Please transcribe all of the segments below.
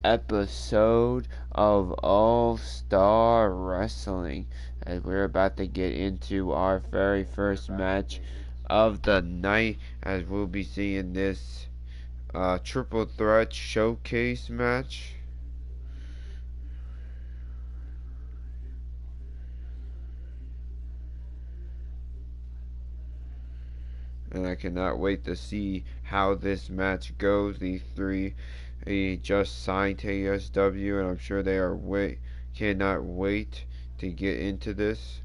episode of All Star Wrestling, as we're about to get into our very first match of the night, as we'll be seeing this triple threat showcase match. And I cannot wait to see how this match goes. These three just signed to ASW, and I'm sure they cannot wait to get into this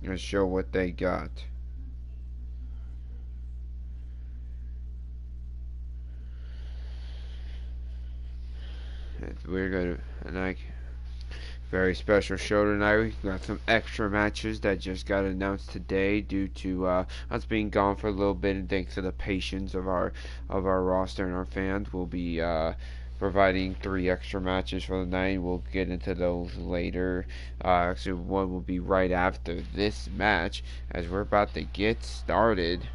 and show what they got. And we're gonna very special show tonight. We got some extra matches that just got announced today due to us being gone for a little bit, and thanks to the patience of our roster and our fans. We'll be providing 3 extra matches for the night. We'll get into those later. Actually, one will be right after this match, as we're about to get started.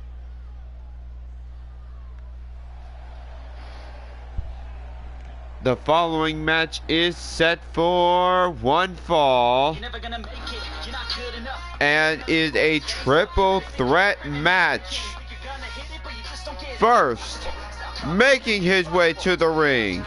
The following match is set for one fall and is a triple threat match. First, making his way to the ring,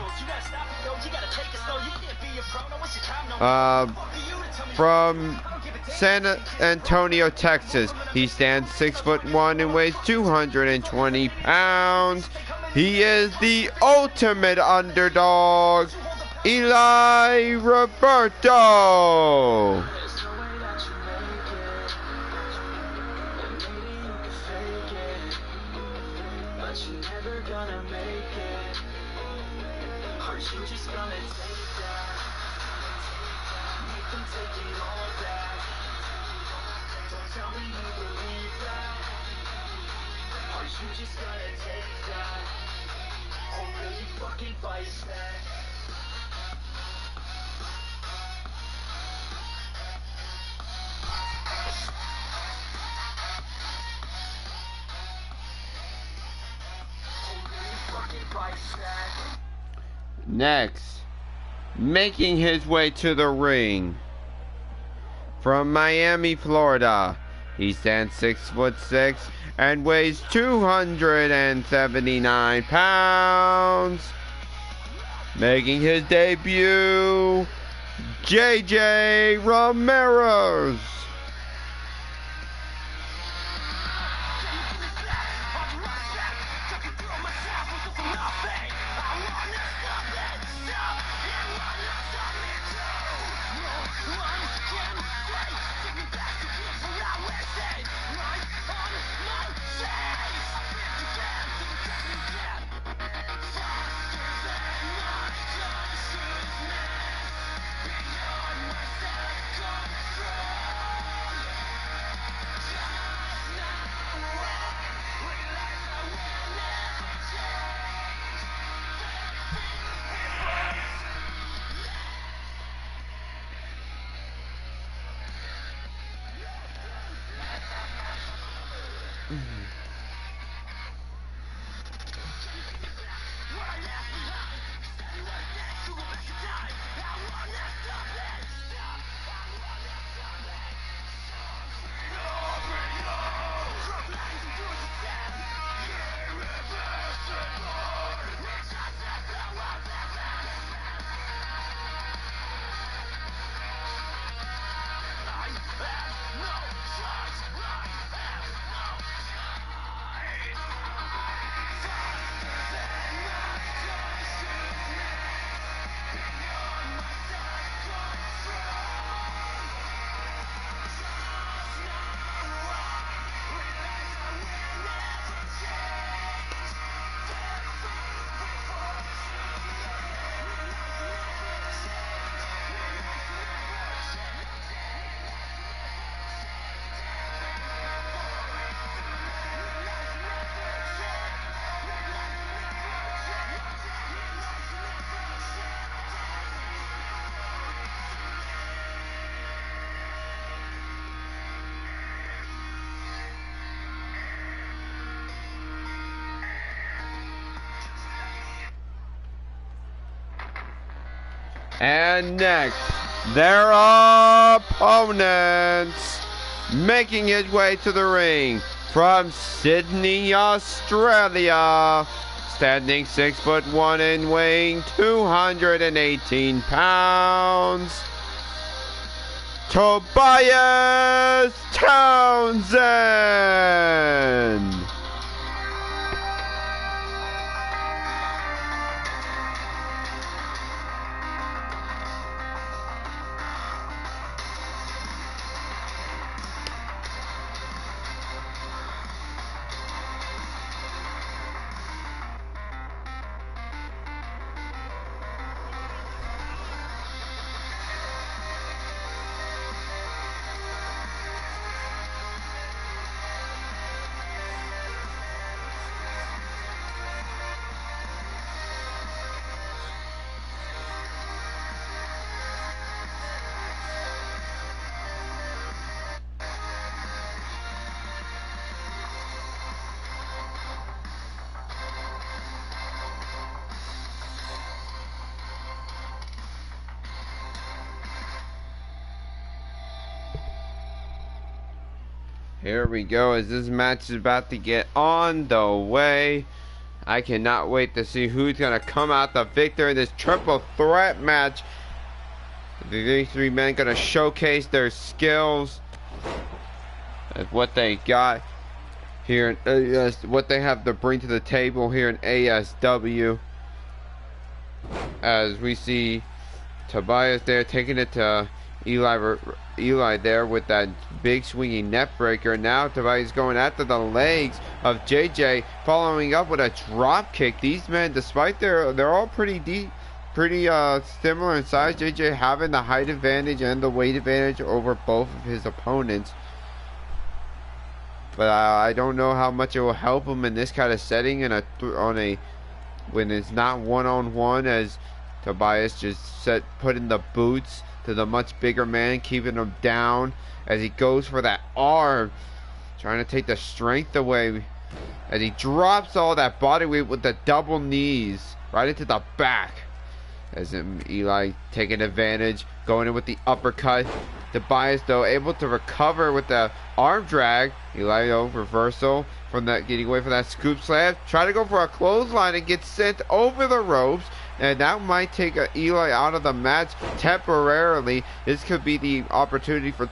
from San Antonio, Texas. He stands 6'1" and weighs 220 pounds. He is the ultimate underdog, Eli Roberto. Next, making his way to the ring, from Miami, Florida. He stands 6'6" and weighs 279 pounds. Making his debut, JJ Ramirez. And next, their opponents, making his way to the ring from Sydney, Australia, standing 6'1" and weighing 218 pounds, Tobias Townsend. Here we go as this match is about to get on the way. I cannot wait to see who's going to come out the victor in this triple threat match. These three men going to showcase their skills and what they got here, what they have to bring to the table here in ASW. As we see Tobias there taking it to Eli there with that big swinging net breaker. Now Tobias going after the legs of JJ, following up with a drop kick. These men, despite they're all pretty similar in size, JJ having the height advantage and the weight advantage over both of his opponents. But I don't know how much it will help him in this kind of setting when it's not one-on-one, as Tobias just put in the boots to the much bigger man, keeping him down as he goes for that arm, trying to take the strength away as he drops all that body weight with the double knees right into the back. As Eli taking advantage, going in with the uppercut. Tobias though able to recover with the arm drag. Eli though reversal from that, getting away from that scoop slam. Try to go for a clothesline and get sent over the ropes. And that might take Eli out of the match temporarily. This could be the opportunity for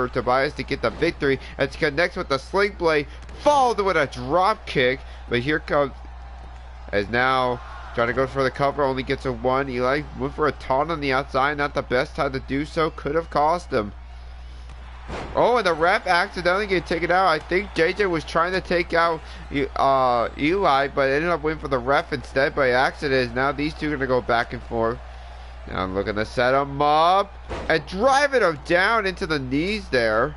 Tobias to get the victory. As he connects with the sling blade, followed with a drop kick. But here comes, as now trying to go for the cover, only gets a one. Eli went for a taunt on the outside. Not the best time to do so. Could have cost him. Oh, and the ref accidentally get taken out. I think JJ was trying to take out Eli, but ended up waiting for the ref instead by accident. Now these two are going to go back and forth. Now I'm looking to set him up and driving him down into the knees there.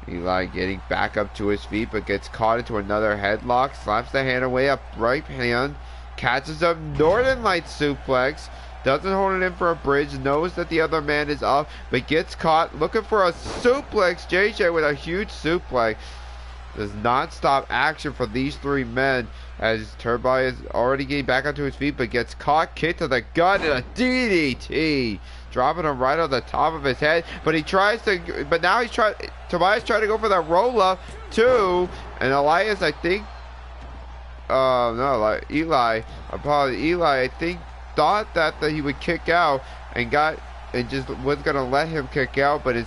Eli getting back up to his feet, but gets caught into another headlock. Slaps the hand away, up right hand. Catches a Northern Light suplex. Doesn't hold it in for a bridge. Knows that the other man is up, but gets caught. Looking for a suplex. JJ with a huge suplex. Does not stop action for these three men. As Tobias is already getting back onto his feet, but gets caught. Kick to the gut and a DDT. Dropping him right on the top of his head. But he tries to, but now Tobias trying to go for that roll up too. And Elias, I think, no, Eli, I think, thought that he would kick out and just was gonna let him kick out, but it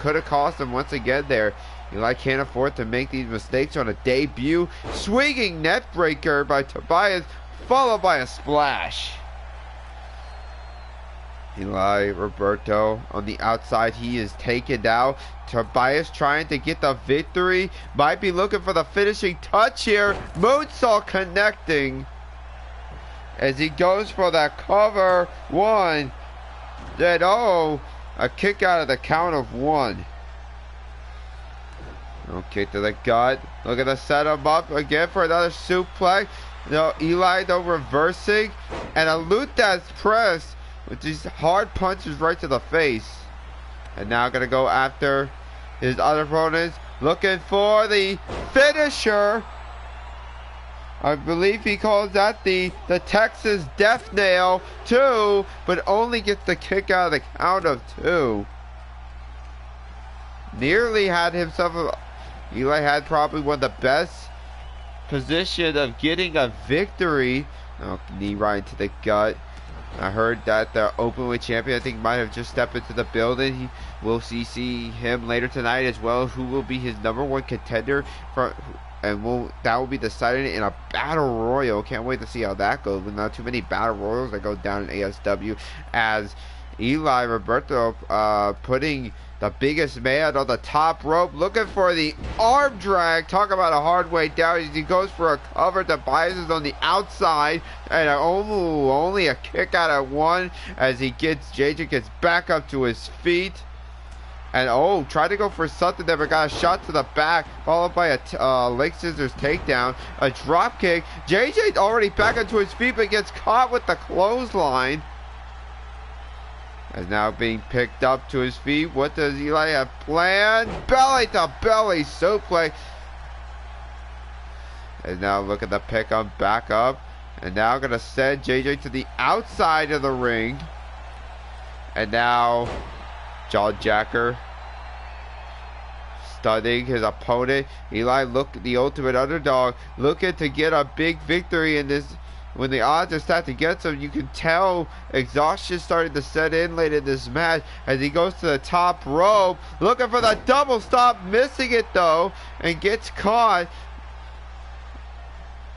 could have cost him once again there. Eli can't afford to make these mistakes on a debut. Swinging net breaker by Tobias, followed by a splash. Eli Roberto on the outside, he is taken out. Tobias trying to get the victory, might be looking for the finishing touch here. Moonsault connecting as he goes for that cover. One, then a kick out of the count of one. Okay, to the gut. Look at the setup up again for another suplex. No, Eli though reversing and a Lutaz press with these hard punches right to the face. And now gonna go after his other opponents, looking for the finisher. I believe he calls that the Texas Death Nail 2, but only gets the kick out of the count of 2. Nearly had himself Eli had probably one of the best position of getting a victory. Oh, knee right into the gut. I heard that the openweight champion, I think, might have just stepped into the building. We'll see him later tonight, as well as who will be his #1 contender for, and that will be decided in a battle royal. Can't wait to see how that goes. But not too many battle royals that go down in ASW, as Eli Roberto putting the biggest man on the top rope, looking for the arm drag. Talk about a hard way down. He goes for a cover. Tobias is on the outside, and only a kick out at 1 as JJ gets back up to his feet. And tried to go for something there, but got a shot to the back, followed by a leg scissors takedown, a drop kick. JJ already back onto his feet, but gets caught with the clothesline. Is now being picked up to his feet. What does Eli have planned? Belly to belly suplex. And now look at the pick up, back up. And now going to send JJ to the outside of the ring. And now jawjacker, stunning his opponent. Eli, the ultimate underdog, looking to get a big victory in this. When the odds are stacked against him, you can tell exhaustion starting to set in late in this match as he goes to the top rope, looking for the double stop, missing it though, and gets caught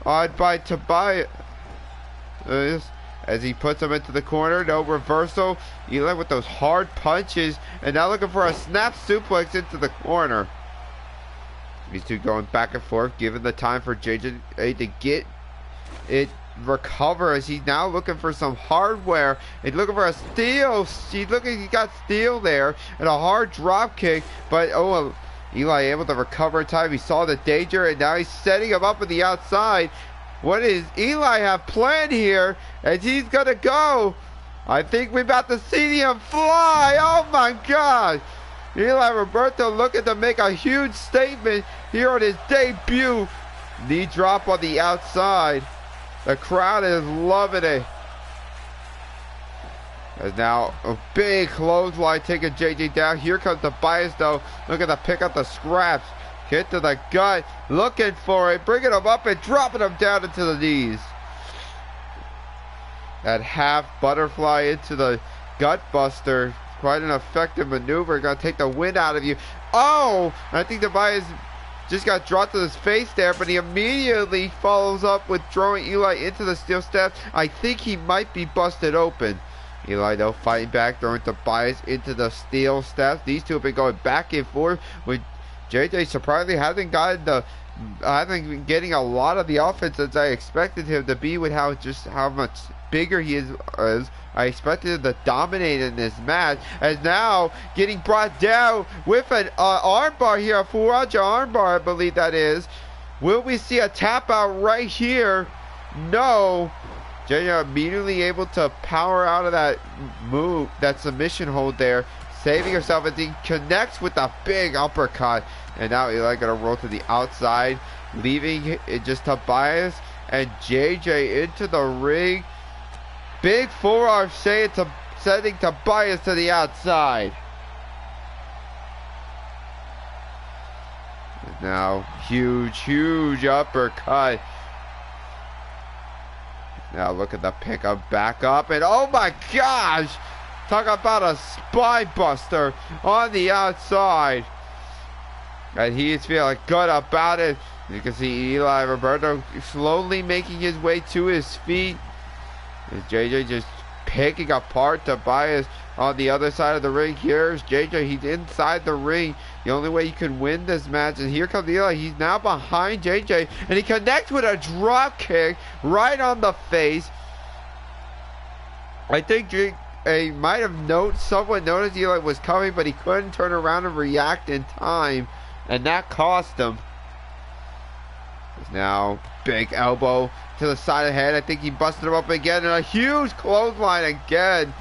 on by Tobias as he puts him into the corner. No reversal. Eli with those hard punches, and now looking for a snap suplex into the corner. These two going back and forth, given the time for JJ to get it recover, as he's now looking for some hardware. He's looking for a steal. He got steel there and a hard drop kick, but Eli able to recover in time. He saw the danger, and now he's setting him up on the outside. What does Eli have planned here as he's gonna go? I think we're about to see him fly. Oh my God. Eli Roberto looking to make a huge statement here on his debut. Knee drop on the outside. The crowd is loving it. As now a big clothesline taking JJ down. Here comes Tobias though, looking to pick up the scraps. Hit to the gut, looking for it, bringing him up and dropping him down into the knees. That half butterfly into the gut buster. Quite an effective maneuver. Gonna take the wind out of you. I think Tobias just got dropped to his face there, but he immediately follows up with throwing Eli into the steel steps. I think he might be busted open. Eli though fighting back, throwing Tobias into the steel steps. These two have been going back and forth, with JJ surprisingly hasn't been getting a lot of the offense as I expected him to be, with how much bigger he is. I expected him to dominate in this match, as now getting brought down with an armbar here, a Furaja armbar, I believe that is. Will we see a tap out right here? No. JJ immediately able to power out of that move, that submission hold there, saving herself as he connects with a big uppercut. And now Eli gonna roll to the outside, leaving it just Tobias and JJ into the ring. Big forearm sending Tobias to the outside. And now huge uppercut. Now look at the pickup, back up, and oh my gosh! Talk about a spine buster on the outside. And he is feeling good about it. You can see Eli Roberto slowly making his way to his feet. Is JJ just picking apart Tobias on the other side of the ring? Here's JJ. He's inside the ring. The only way he can win this match. And here comes Eli. He's now behind JJ. And he connects with a drop kick right on the face. I think he might have someone noticed Eli was coming, but he couldn't turn around and react in time. And that cost him. Now, big elbow to the side of the head. I think he busted him up again. And a huge clothesline again.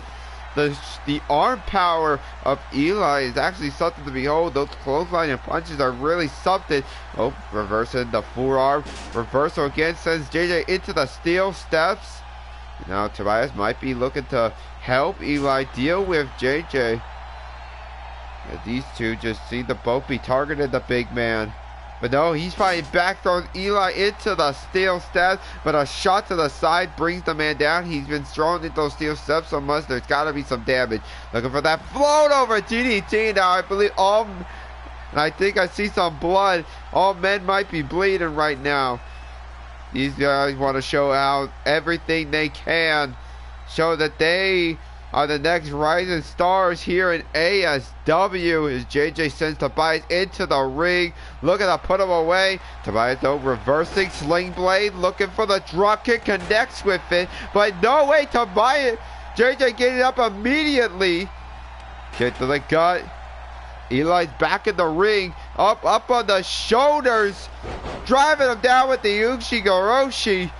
the arm power of Eli is actually something to behold. Those clothesline and punches are really something. Oh, reversing the forearm. Reversal again sends JJ into the steel steps. Now Tobias might be looking to help Eli deal with JJ. And these two just seem to both be targeting the big man. But no, he's fighting back, throws Eli into the steel steps, but a shot to the side brings the man down. He's been thrown into those steel steps so much, there's got to be some damage. Looking for that float over DDT. Now I believe and I think I see some blood. All men might be bleeding right now. These guys want to show out everything they can. Show that they are the next rising stars here in ASW as JJ sends Tobias into the ring. Looking to put him away. Tobias though reversing sling blade. Looking for the drop kick. Connects with it. But no way Tobias. JJ getting up immediately. Kick to the gut. Eli's back in the ring. Up on the shoulders. Driving him down with the Ushigoroshi.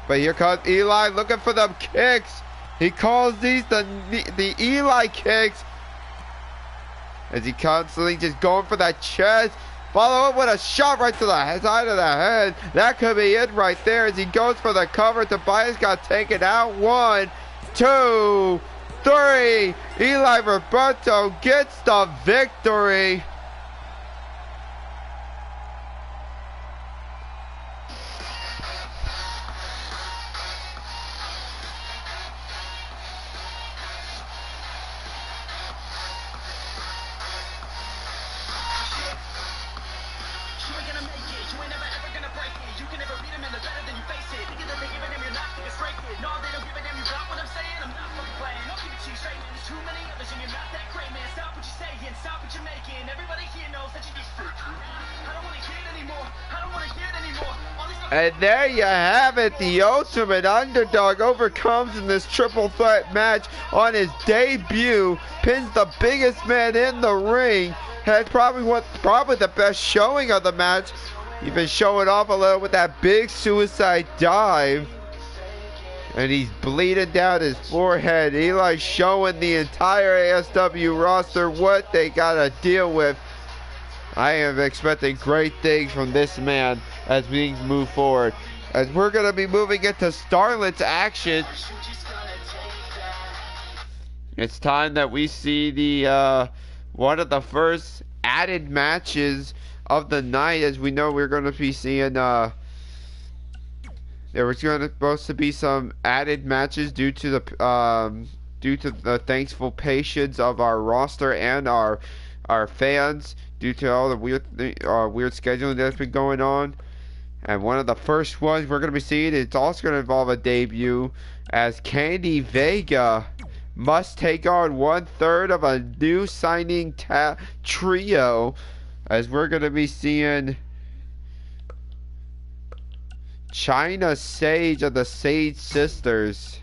But here comes Eli looking for them kicks. He calls these the Eli kicks. As he constantly just going for that chest. Follow up with a shot right to the side of the head. That could be it right there as he goes for the cover. Tobias got taken out. 1, 2, 3. Eli Roberto gets the victory. And there you have it. The ultimate underdog overcomes in this triple threat match on his debut. Pins the biggest man in the ring. Had probably the best showing of the match. Even showing off a little with that big suicide dive. And he's bleeding down his forehead. Eli showing the entire ASW roster what they gotta deal with. I am expecting great things from this man as we move forward. As we're going to be moving into Starlet's action. It's time that we see the one of the first added matches of the night. As we know, we're going to be seeing there was supposed to be some added matches due to the thankful patience of our roster and our fans, due to all the weird scheduling that's been going on. And one of the first ones we're going to be seeing, it's also going to involve a debut, as Candy Vega must take on 1/3 of a new signing trio, as we're going to be seeing China Sage of the Sage Sisters.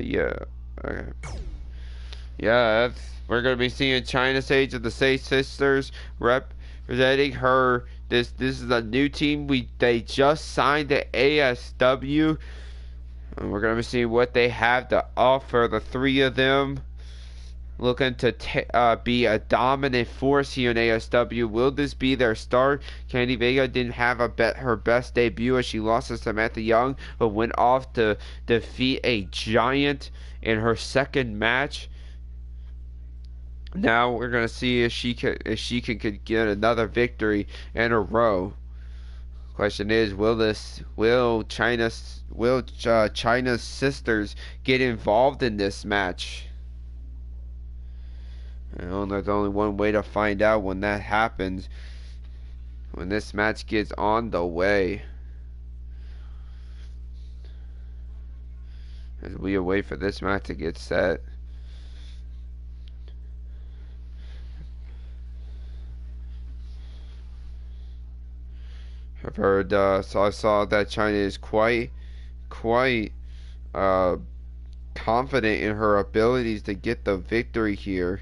Yeah. Okay. Yeah, we're gonna be seeing China Sage of the Sage Sisters representing her. This is a new team. They just signed to ASW, and we're gonna be seeing what they have to offer. The three of them looking to be a dominant force here in ASW. Will this be their start? Candy Vega didn't have her best debut as she lost to Samantha Young, but went off to defeat a giant in her second match. Now we're gonna see if she can get another victory in a row. Question is, will China's sisters get involved in this match? There's only one way to find out when that happens. When this match gets on the way. As we wait for this match to get set. I've heard, so I saw that China is quite confident in her abilities to get the victory here.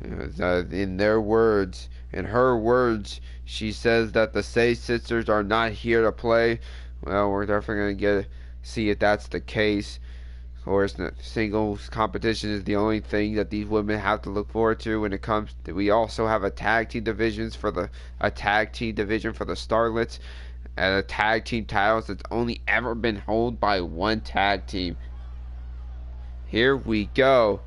In their words, in her words, she says that the Say sisters are not here to play. Well, we're definitely going to see if that's the case. Of course, the singles competition is the only thing that these women have to look forward to when it comes to, we also have a tag team division for the Starlets and a tag team titles that's only ever been held by one tag team. Here we go.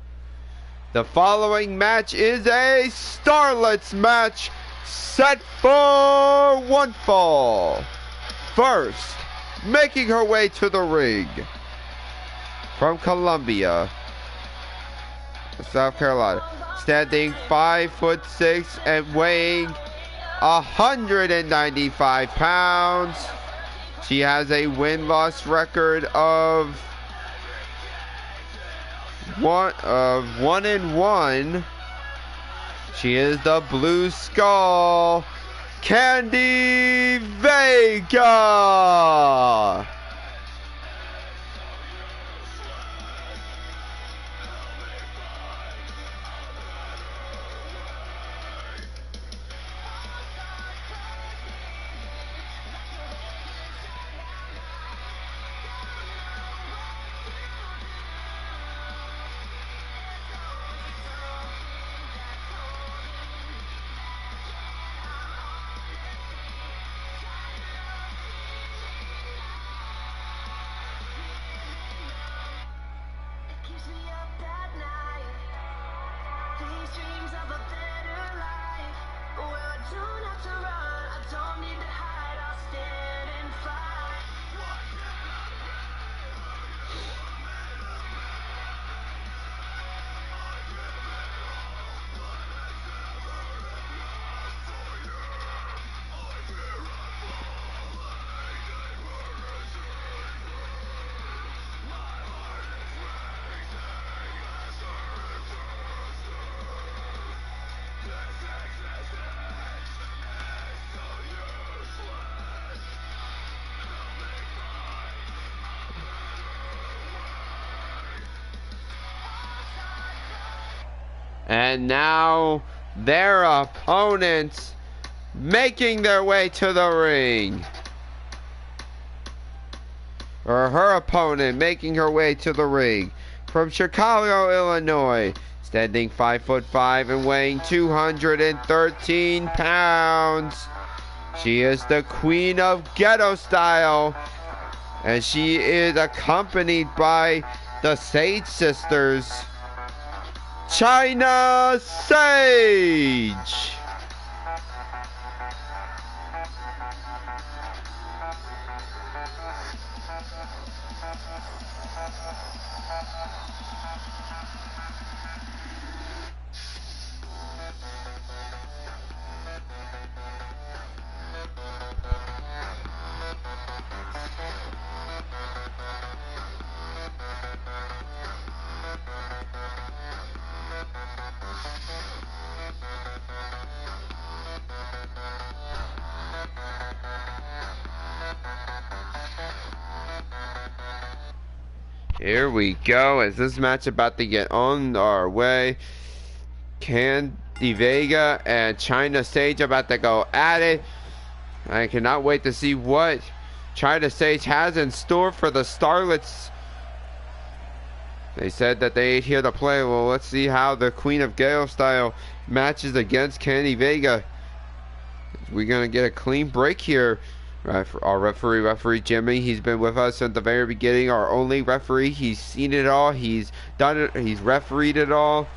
The following match is a Starlets match set for one fall. First, making her way to the ring from Columbia, South Carolina, standing 5'6" and weighing 195 pounds. She has a win-loss record of 1-1. She is the Blue Skull, Candy Vega. And now their opponents making their way to the ring. Or her opponent making her way to the ring. From Chicago, Illinois, standing 5'5" and weighing 213 pounds. She is the Queen of Ghetto Style. And she is accompanied by the Sage Sisters, China Sage. Here we go, as this match about to get on our way. Candy Vega and China Sage about to go at it. I cannot wait to see what China Sage has in store for the Starlets. They said that they ain't here to play. Well, let's see how the Queen of Gale Style matches against Candy Vega. We're going to get a clean break here. Our referee Jimmy, he's been with us since the very beginning. Our only referee, he's seen it all, he's done it, he's refereed it all.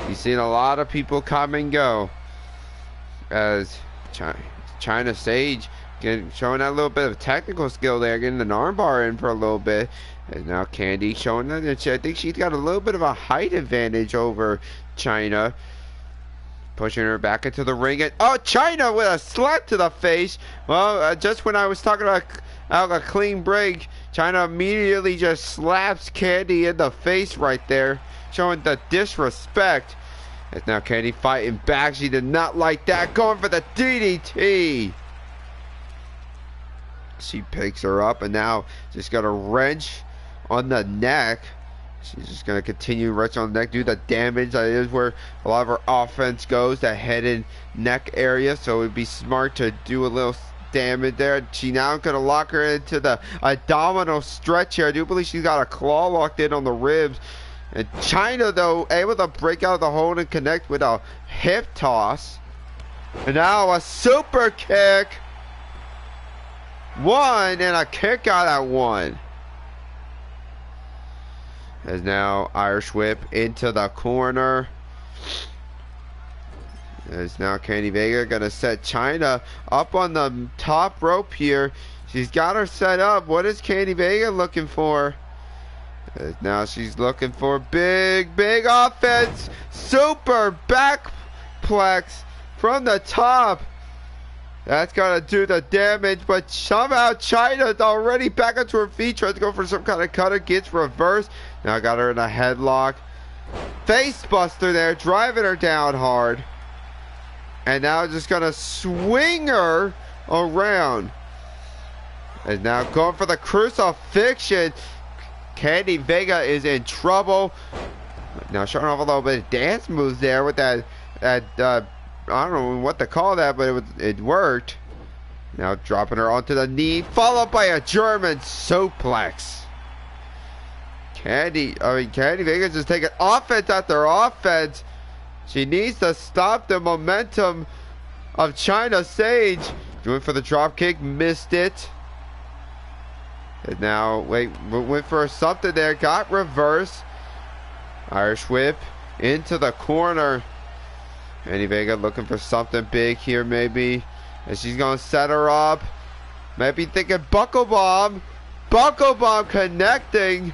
He's seen a lot of people come and go. As China Sage showing that little bit of technical skill there, getting an armbar in for a little bit. And now Candy showing that I think she's got a little bit of a height advantage over China. Pushing her back into the ring. And, oh, China with a slap to the face. Well, just when I was talking about a clean break, China immediately just slaps Candy in the face right there, showing the disrespect. As now Candy fighting back. She did not like that. Going for the DDT. She picks her up and now just got a wrench on the neck. She's just going to continue wrench on the neck, do the damage. That is where a lot of her offense goes, that head and neck area. So it would be smart to do a little damage there. She now going to lock her into the abdominal stretch here. I do believe she's got a claw locked in on the ribs. And Chyna, though, able to break out of the hold and connect with a hip toss. And now a super kick. One, and a kick out at one. As now Irish whip into the corner. As now Candy Vega gonna set Chyna up on the top rope here. She's got her set up. What is Candy Vega looking for? As now she's looking for big offense. Super backplex from the top. That's gonna do the damage, but somehow Chyna's already back onto her feet, tries to go for some kind of cutter, gets reversed. Now got her in a headlock. Face buster there, driving her down hard. And now just gonna swing her around. And now going for the crucifixion. Candy Vega is in trouble. Now showing off a little bit of dance moves there with that I don't know what to call that, but it worked. Now dropping her onto the knee, followed by a German suplex. Candy Vega's just taking offense after offense. She needs to stop the momentum of Chyna Sage. Going for the drop kick, missed it. And now, went for something there, got reversed. Irish whip into the corner. Candy Vega looking for something big here, maybe. And she's going to set her up. Maybe thinking buckle bomb. Buckle bomb connecting.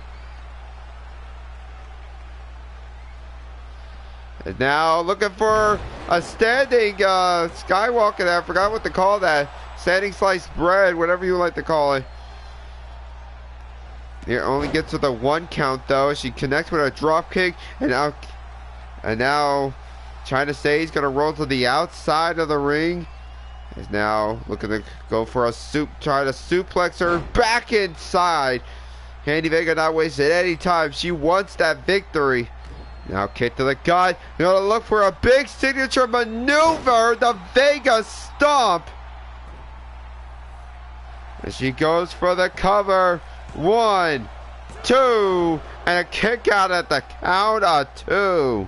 And now looking for a standing skywalker there. I forgot what to call that. Standing sliced bread, whatever you like to call it. It only gets to the 1 count though. She connects with a drop kick. And now Chyna Sage gonna roll to the outside of the ring. Is now looking to go for a try to suplex her back inside. Candy Vega not wasting any time. She wants that victory. Now kick to the gut. They're gonna look for a big signature maneuver. The Vega stomp. And she goes for the cover. 1, 2, and a kick out at the count of 2.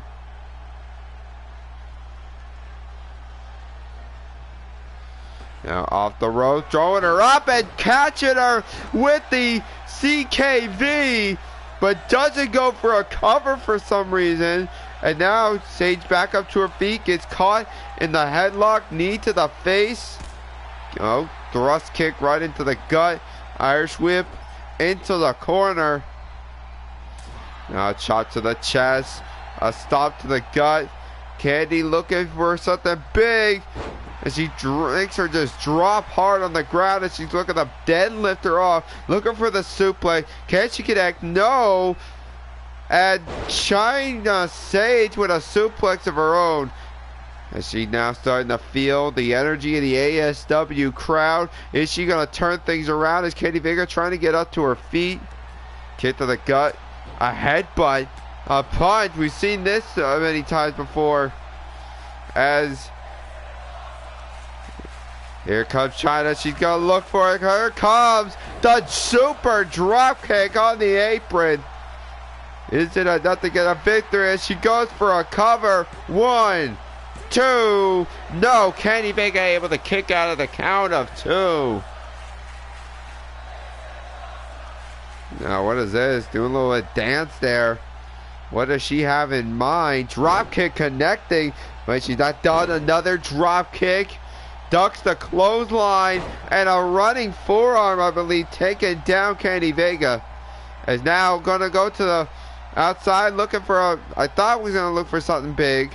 Now off the rope, throwing her up and catching her with the CKV, but doesn't go for a cover for some reason. And now Sage back up to her feet, gets caught in the headlock, knee to the face. Oh, thrust kick right into the gut. Irish whip into the corner. Now a chop to the chest, a stop to the gut. Candy looking for something big. And she makes her just drop hard on the ground as she's looking to deadlift her off. Looking for the suplex. Can she connect? No. And Chyna Sage with a suplex of her own. As she now starting to feel the energy of the ASW crowd. Is she going to turn things around? Is Candy Vega trying to get up to her feet? Kick to the gut. A headbutt. A punch. We've seen this many times before. As here comes Chyna. She's going to look for it. Here comes the super drop kick on the apron. Is it enough to get a victory as she goes for a cover? 1, 2. No, Candy Vega able to kick out of the count of 2. Now, what is this? Doing a little dance there. What does she have in mind? Drop kick connecting, but she's not done. Another drop kick. Ducks the clothesline and a running forearm, I believe, taking down Candy Vega. Is now going to go to the outside looking for a... I thought we was going to look for something big.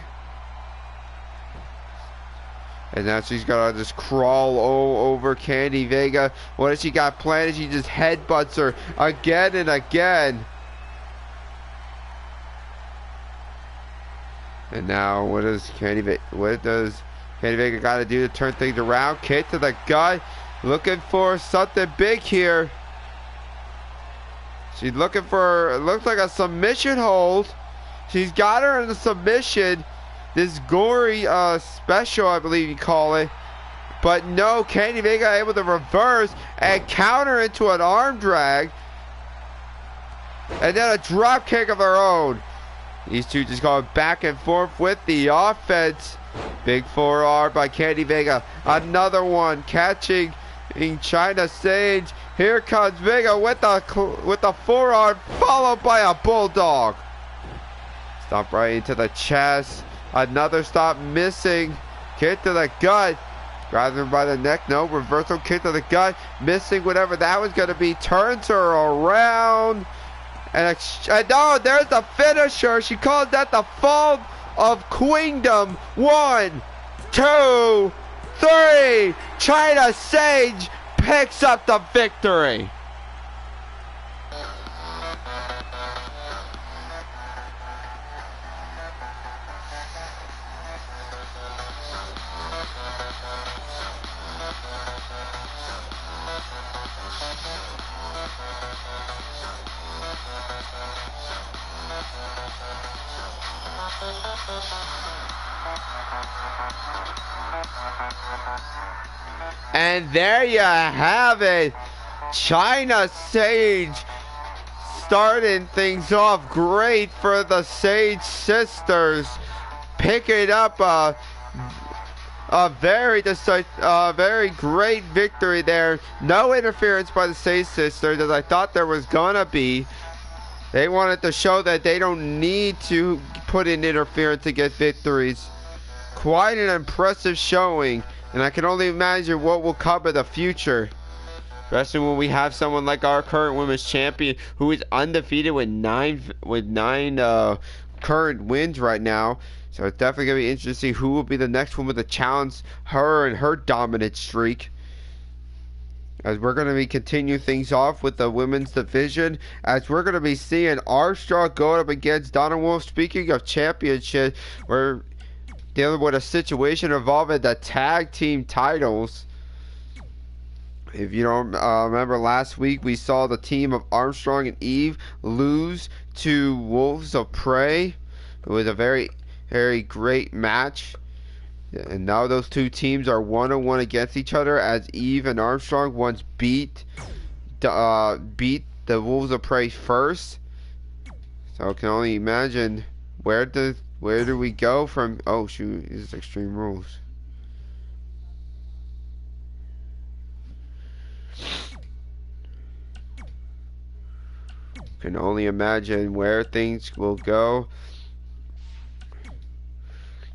And now she's going to just crawl over Candy Vega. What has she got planned? She just headbutts her again and again. And now, what does Kenny Vega got to do to turn things around? Kick to the gut, looking for something big here. She's looking for, it looks like a submission hold. She's got her in the submission. This gory special, I believe you call it. But no, Kenny Vega able to reverse and counter into an arm drag. And then a drop kick of her own. These two just going back and forth with the offense. Big forearm by Kenny Vega. Another one catching in China Sage. Here comes Vega with the forearm, followed by a bulldog. Stomp right into the chest. Another stop missing. Kick to the gut. Grabs her by the neck. No, reversal kick to the gut. Missing whatever that was going to be. Turns her around. And oh, there's the finisher. She calls that the fall of queendom. 1, 2, 3. China Sage picks up the victory. And there you have it. China Sage starting things off great for the Sage sisters, picking up a very great victory there. No interference by the Sage sisters, as I thought there was gonna be. They wanted to show that they don't need to put in interference to get victories. Quite an impressive showing, and I can only imagine what will come in the future. Especially when we have someone like our current women's champion who is undefeated with nine current wins right now. So it's definitely going to be interesting who will be the next woman to challenge her and her dominant streak. As we're going to be continuing things off with the women's division, as we're going to be seeing Armstrong going up against Donna Wolf. Speaking of championship, we're dealing with a situation involving the tag team titles. If you don't remember, last week we saw the team of Armstrong and Eve lose to Wolves of Prey. It was a very, very great match. And now those two teams are 1-1 against each other, as Eve and Armstrong once beat the Wolves of Prey first. So I can only imagine where do we go from? Oh shoot, this is Extreme Rules. Can only imagine where things will go.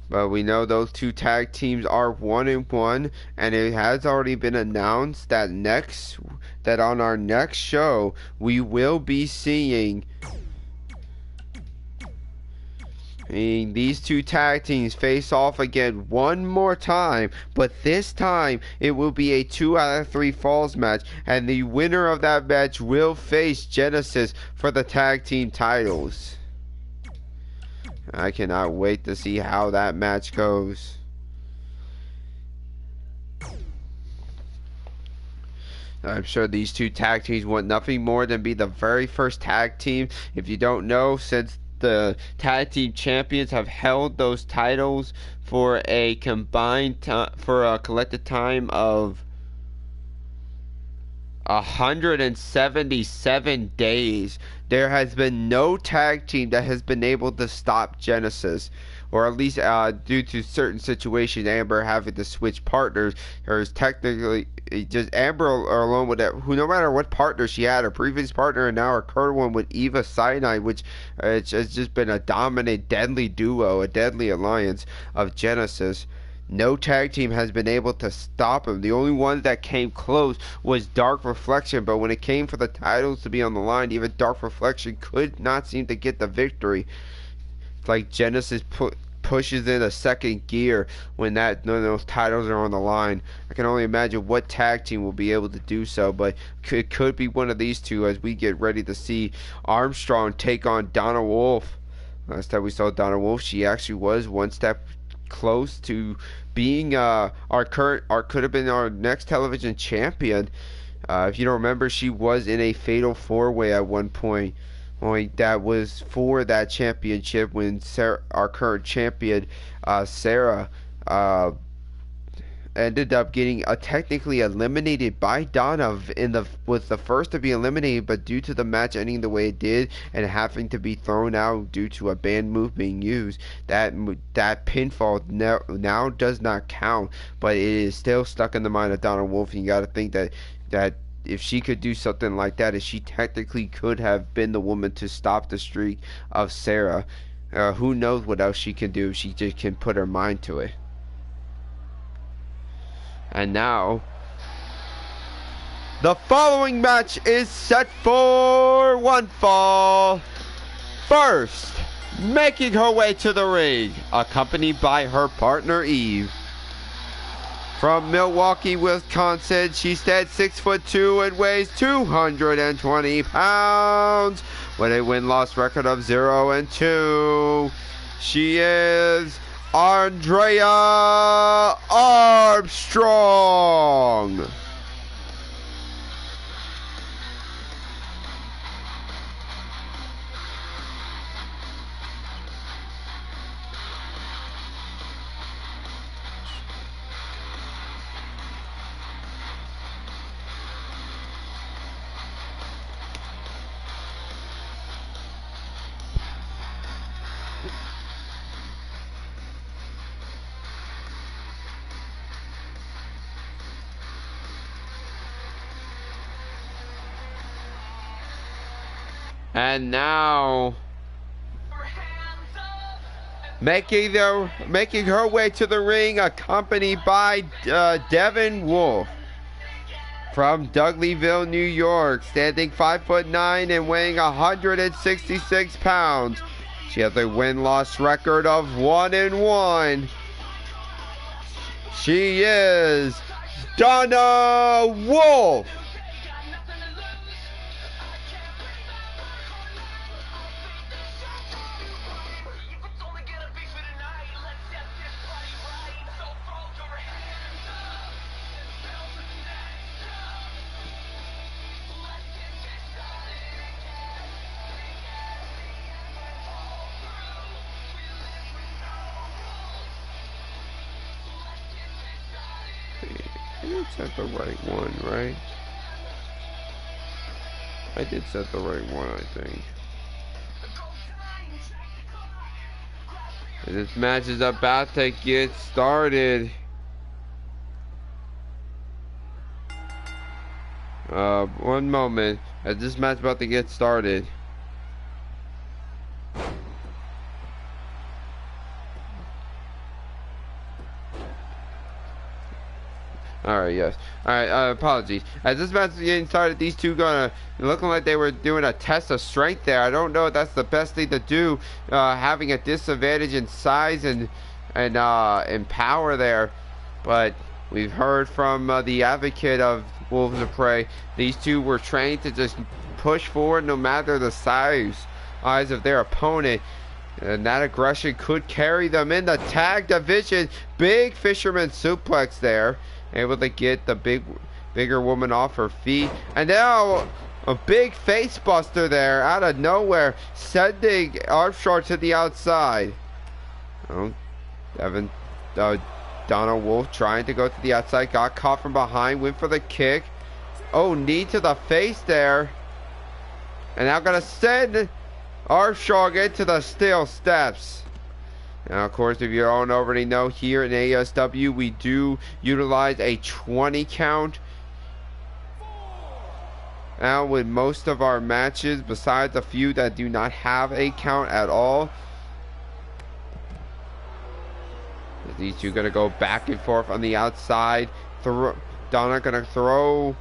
But we know those two tag teams are 1-1, and it has already been announced that on our next show we will be seeing these two tag teams face off again one more time, but this time it will be a 2 out of 3 falls match, and the winner of that match will face Genesis for the tag team titles. I cannot wait to see how that match goes. I'm sure these two tag teams want nothing more than be the very first tag team. If you don't know, since the tag team champions have held those titles for a collective time of 177 days, there has been no tag team that has been able to stop Genesis, or at least due to certain situations, Amber having to switch partners, or is technically just Amber alone with that, who no matter what partner she had, her previous partner and now her current one with Eva Cyanide, which it's just been a dominant, deadly duo, a deadly alliance of Genesis. No tag team has been able to stop him. The only one that came close was Dark Reflection, but when it came for the titles to be on the line, even Dark Reflection could not seem to get the victory. It's like Genesis pushes in a second gear when those titles are on the line. I can only imagine what tag team will be able to do so, but it could be one of these two as we get ready to see Armstrong take on Donna Wolf Last time we saw Donna Wolf, she actually was one step close to being our could have been our next television champion. If you don't remember, she was in a fatal four-way at one point. Only that was for that championship when Sarah, our current champion, Sarah, ended up getting technically eliminated by Donna was the first to be eliminated, but due to the match ending the way it did and having to be thrown out due to a banned move being used, that pinfall now does not count, but it is still stuck in the mind of Donna Wolf. And you got to think that if she could do something like that, if she technically could have been the woman to stop the streak of Sarah, who knows what else she can do if she just can put her mind to it. And now, the following match is set for one fall. First, making her way to the ring, accompanied by her partner Eve. From Milwaukee, Wisconsin, she stands 6'2" and weighs 220 pounds with a win-loss record of 0-2. She is Andrea Armstrong. And now, making her way to the ring, accompanied by Devin Wolf from Dudleyville, New York, standing 5'9" and weighing 166 pounds. She has a win-loss record of 1-1. She is Donna Wolf. I did set the right one, right? I did set the right one, I think. And this match is about to get started. One moment. As this match is about to get started. Alright, yes. Alright, apologies. As this match is getting started, these two looking like they were doing a test of strength there. I don't know if that's the best thing to do, having a disadvantage in size and power there. But we've heard from the advocate of Wolves of Prey, these two were trained to just push forward no matter the size of their opponent. And that aggression could carry them in the tag division. Big fisherman suplex there. Able to get the bigger woman off her feet. And now a big face buster there out of nowhere, sending Armstrong to the outside. Oh, Donna Wolf trying to go to the outside. Got caught from behind. Went for the kick. Oh, knee to the face there. And now gonna send Armstrong into the steel steps. Now, of course, if you don't already know, here in ASW, we do utilize a 20 count. Now, with most of our matches, besides a few that do not have a count at all, these two going to go back and forth on the outside. Donna going to throw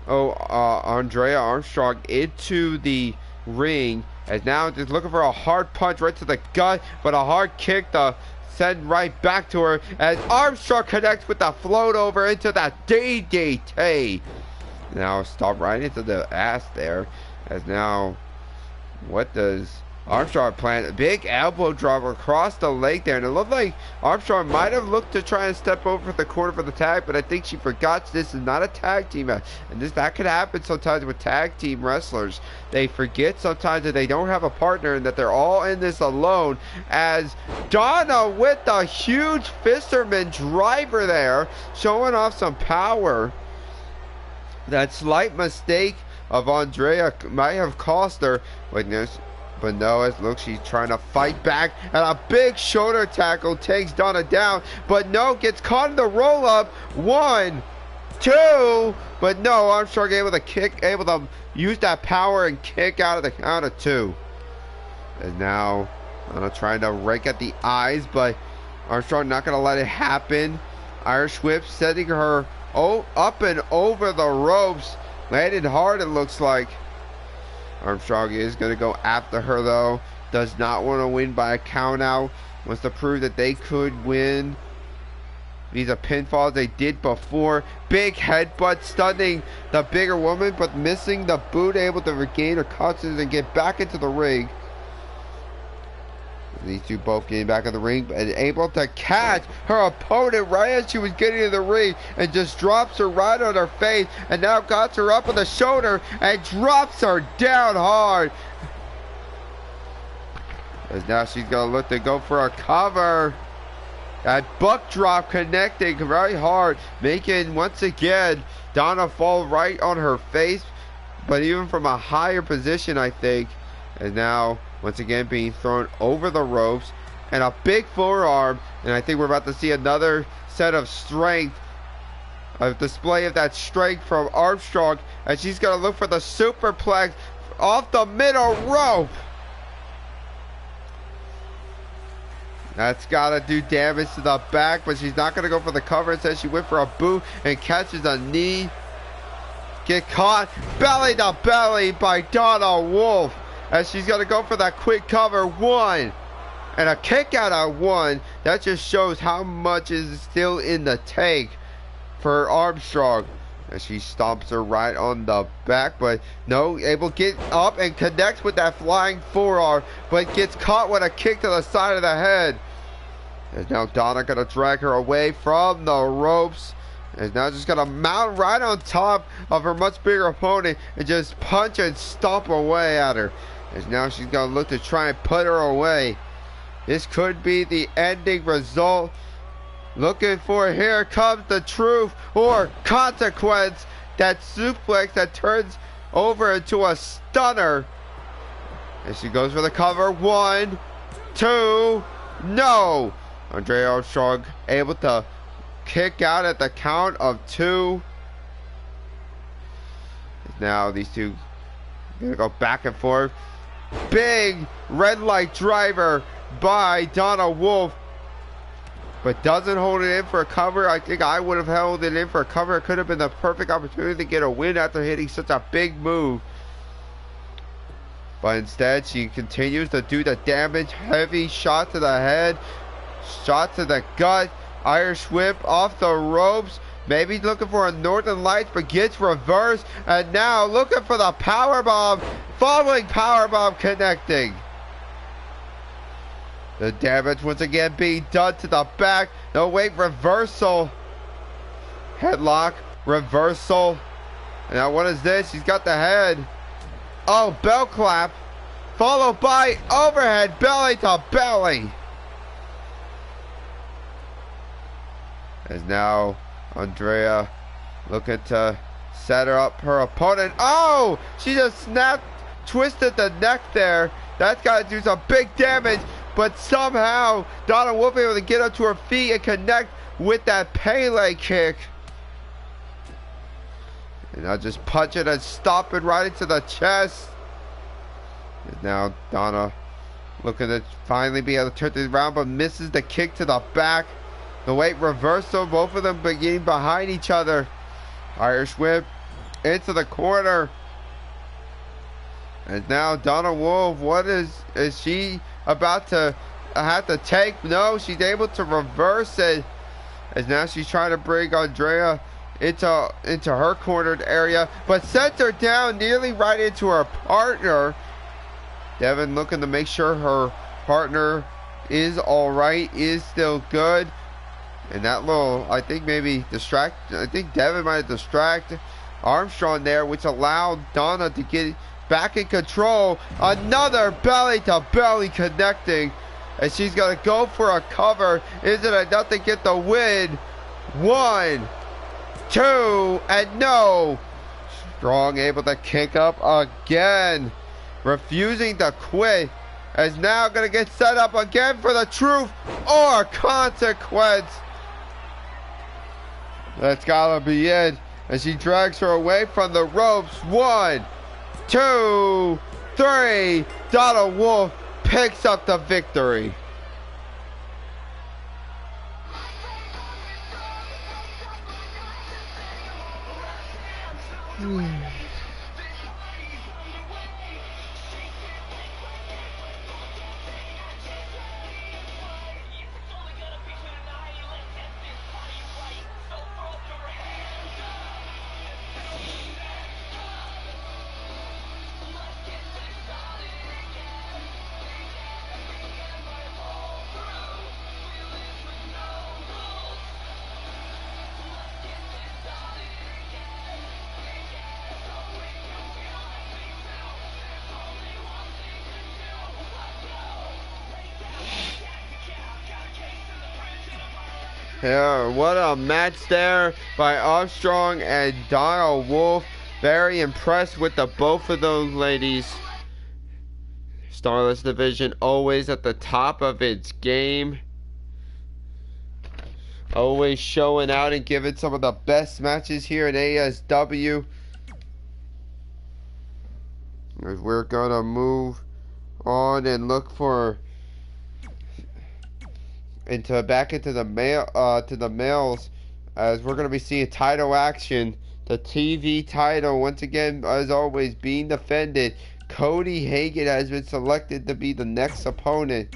Andrea Armstrong into the ring. As now just looking for a hard punch right to the gut, but a hard kick to send right back to her as Armstrong connects with the float over into that DDT. Now stop right into the ass there. As now, what does Armstrong planted a big elbow drop across the leg there, and it looked like Armstrong might have looked to try and step over the corner for the tag, but I think she forgot this is not a tag team match, and that could happen sometimes with tag team wrestlers. They forget sometimes that they don't have a partner and that they're all in this alone, as Donna with the huge Fisterman driver there, showing off some power. That slight mistake of Andrea might have cost her. But no, it looks she's trying to fight back, and a big shoulder tackle takes Donna down. But no, gets caught in the roll up. 1, 2, but no, Armstrong able to use that power and kick out of the count of 2. And now Donna trying to rake at the eyes, but Armstrong not gonna let it happen. Irish whip setting her up and over the ropes, landed hard. It looks like. Armstrong is going to go after her, though. Does not want to win by a count out. Wants to prove that they could win. These are pinfalls they did before. Big headbutt stunning the bigger woman, but missing the boot. Able to regain her consciousness and get back into the ring. These two both getting back in the ring and able to catch her opponent right as she was getting in the ring and just drops her right on her face, and now got her up on the shoulder and drops her down hard. As now she's going to look to go for a cover. That buck drop connecting very hard, making once again Donna fall right on her face, but even from a higher position, I think. And now once again being thrown over the ropes, and a big forearm, and I think we're about to see another set of strength, a display of that strength from Armstrong, and she's going to look for the superplex off the middle rope. That's got to do damage to the back, but she's not going to go for the cover. It says she went for a boot and catches a knee. Get caught belly to belly by Donna Wolf, as she's going to go for that quick cover. 1 and a kick out at 1. That just shows how much is still in the tank for Armstrong, as she stomps her right on the back, but no, able to get up and connects with that flying forearm, but gets caught with a kick to the side of the head. And now Donna going to drag her away from the ropes, and now just going to mount right on top of her much bigger opponent and just punch and stomp away at her. As now she's going to look to try and put her away. This could be the ending result. Looking for, here comes the truth or consequence. That suplex that turns over into a stunner. And she goes for the cover. 1, 2, no. Andrea Armstrong able to kick out at the count of 2. Now these two gonna go back and forth. Big red light driver by Donna Wolf, but doesn't hold it in for a cover. I think I would have held it in for a cover. It could have been the perfect opportunity to get a win after hitting such a big move. But instead, she continues to do the damage. Heavy shot to the head, shot to the gut, Irish whip off the ropes. Maybe looking for a Northern Lights, but gets reversed. And now looking for the powerbomb. Following powerbomb connecting. The damage once again being done to the back. No, wait, reversal. Headlock, reversal. And now what is this? She's got the head. Oh, bell clap. Followed by overhead belly to belly. As now Andrea looking to set her up her opponent. Oh, she just twisted the neck there. That's got to do some big damage, but somehow Donna will be able to get up to her feet and connect with that Pele kick. And I'll just punch it and stop it right into the chest. And now Donna looking to finally be able to turn this around, but misses the kick to the back. The weight reversal, both of them beginning behind each other. Irish whip into the corner. And now Donna Wolf, what is she about to have to take? No, she's able to reverse it. As now she's trying to bring Andrea into her cornered area, but sends her down nearly right into her partner. Devin looking to make sure her partner is alright, is still good. And that little, I think maybe I think Devin might have distracted Armstrong there, which allowed Donna to get back in control. Another belly to belly connecting. And she's going to go for a cover. Is it enough to get the win? 1, 2, and no. Strong able to kick up again. Refusing to quit. Is now going to get set up again for the truth or consequence. That's gotta be it. As she drags her away from the ropes. 1, 2, 3. Donna Wolf picks up the victory. Yeah, what a match there by Armstrong and Donna Wolf. Very impressed with the both of those ladies. Starless division always at the top of its game. Always showing out and giving some of the best matches here at ASW. As we're gonna move on and look for back into the males, as we're gonna be seeing title action. The TV title once again, as always, being defended. Cody Hagan has been selected to be the next opponent.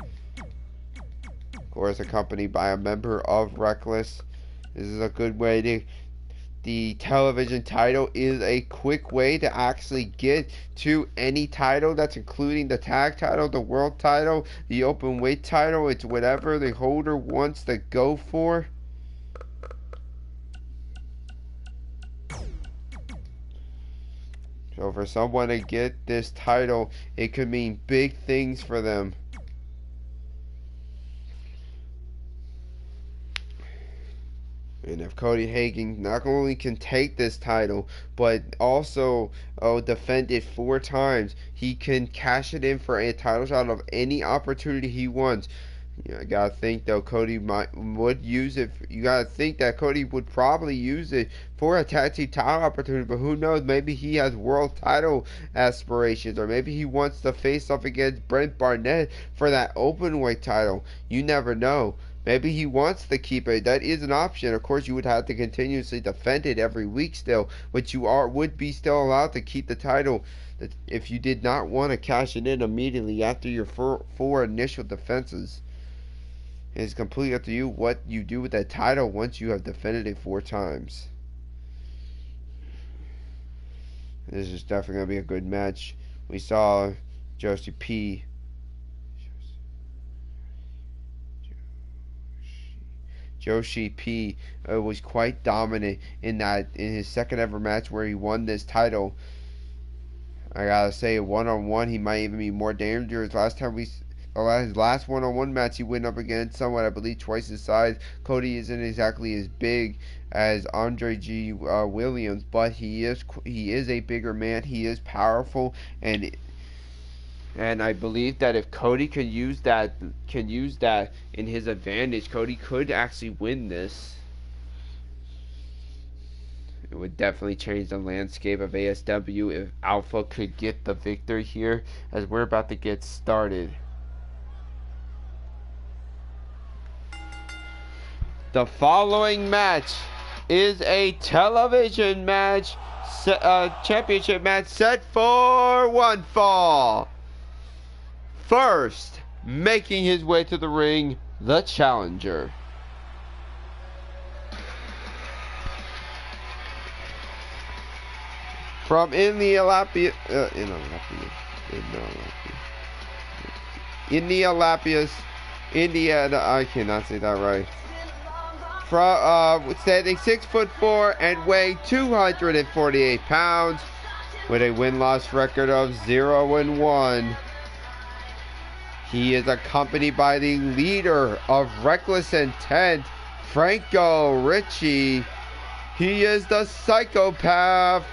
Of course, accompanied by a member of Reckless. This is a good way to. The television title is a quick way to actually get to any title. That's including the tag title, the world title, the open weight title. It's whatever the holder wants to go for. So for someone to get this title, it could mean big things for them. And if Cody Hagan not only can take this title, but also defend it 4 times, he can cash it in for a title shot of any opportunity he wants. I gotta think though Cody would use it. You gotta think that Cody would probably use it for a tag team title opportunity, but who knows? Maybe he has world title aspirations, or maybe he wants to face off against Brent Barnett for that open weight title. You never know. Maybe he wants to keep it. That is an option. Of course, you would have to continuously defend it every week still, but you would be still allowed to keep the title if you did not want to cash it in immediately after your 4 initial defenses. It's completely up to you what you do with that title once you have defended it 4 times. This is definitely going to be a good match. We saw Josie P. Was quite dominant in his second ever match where he won this title. I gotta say, one-on-one, he might even be more dangerous. His last one-on-one match, he went up against someone I believe twice his size. Cody isn't exactly as big as Andre G. Williams, but he is a bigger man. He is powerful, and I believe that if Cody can use that in his advantage, Cody could actually win this. It would definitely change the landscape of ASW if Alpha could get the victory here, as we're about to get started. The following match is a television match, championship match set for 1 fall. First, making his way to the ring, the challenger. From Indianapolis, Indianapolis, Indiana. I cannot say that right. Standing 6'4" and weighing 248 pounds, with a win-loss record of 0-1. He is accompanied by the leader of Reckless Intent, Franco Ricci. He is the psychopath,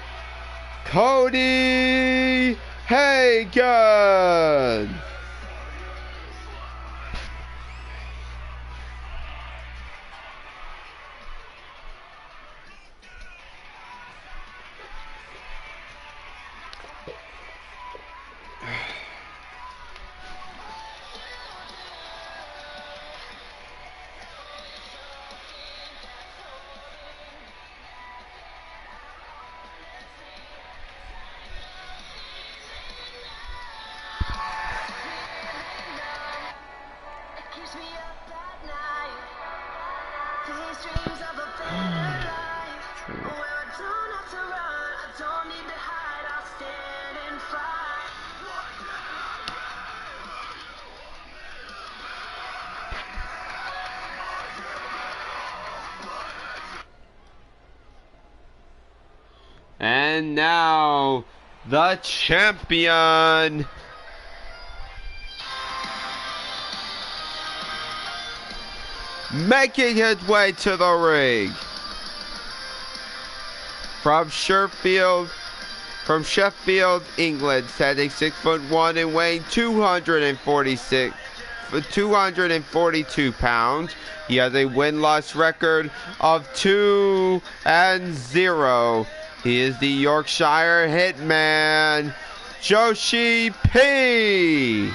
Cody Hagen. And now, the champion, making his way to the ring, from Sheffield, England, standing 6'1" and weighing 242 pounds. He has a win-loss record of 2-0. He is the Yorkshire Hitman, Joshi P.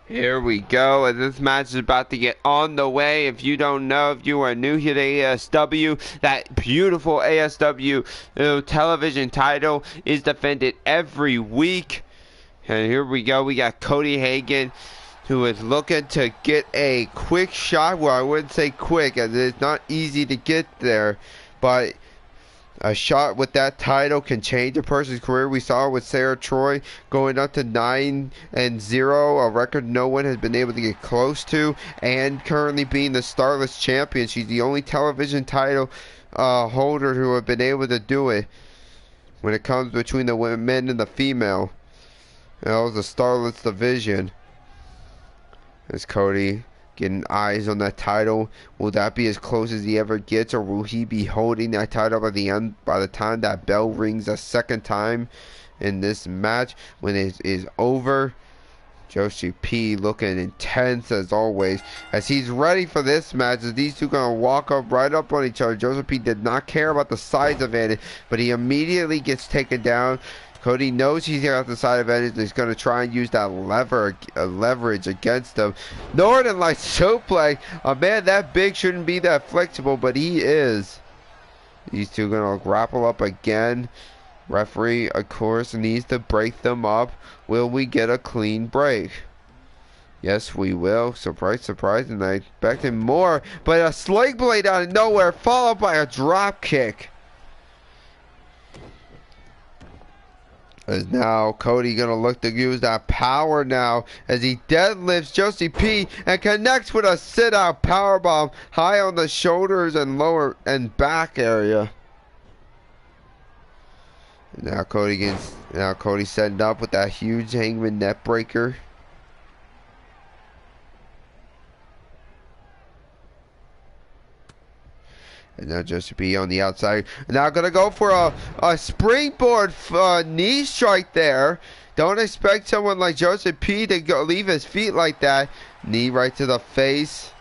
Here we go, and this match is about to get on the way. If you don't know, if you are new here to ASW, that beautiful ASW television title is defended every week. And here we go, we got Cody Hagen, who is looking to get a quick shot. Well, I wouldn't say quick, as it's not easy to get there, but a shot with that title can change a person's career. We saw with Sarah Troy going up to 9-0, a record no one has been able to get close to, and currently being the Starless Champion. She's the only television title holder who have been able to do it when it comes between the men and the female. That was the Starless division. As Cody getting eyes on that title. Will that be as close as he ever gets, or will he be holding that title by the end, by the time that bell rings a second time in this match when it is over? Joshi P looking intense as always, as he's ready for this match, as these two gonna walk up right up on each other. Joshi P did not care about the size advantage, but he immediately gets taken down. Cody knows he's got the side advantage, and he's going to try and use that leverage against him. Northern Lights suplex. A man that big shouldn't be that flexible, but he is. These two going to grapple up again. Referee, of course, needs to break them up. Will we get a clean break? Yes, we will. Surprise, surprise, and I expected more. But a sling blade out of nowhere, followed by a drop kick. As now Cody gonna look to use that power now as he deadlifts Joshi P and connects with a sit-out powerbomb high on the shoulders and lower and back area. Now Cody setting up with that huge Hangman net breaker. And now Joseph P on the outside. Now gonna go for a springboard knee strike there. Don't expect someone like Joseph P to go leave his feet like that. Knee right to the face.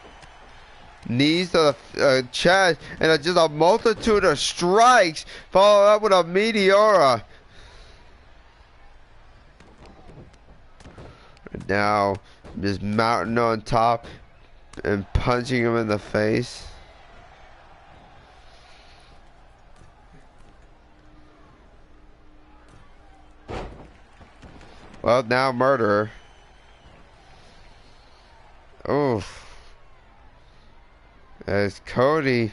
Knees to the chest. And just a multitude of strikes. Followed up with a Meteora. And now just mounting on top and punching him in the face. Well, now murderer. Oof. As Cody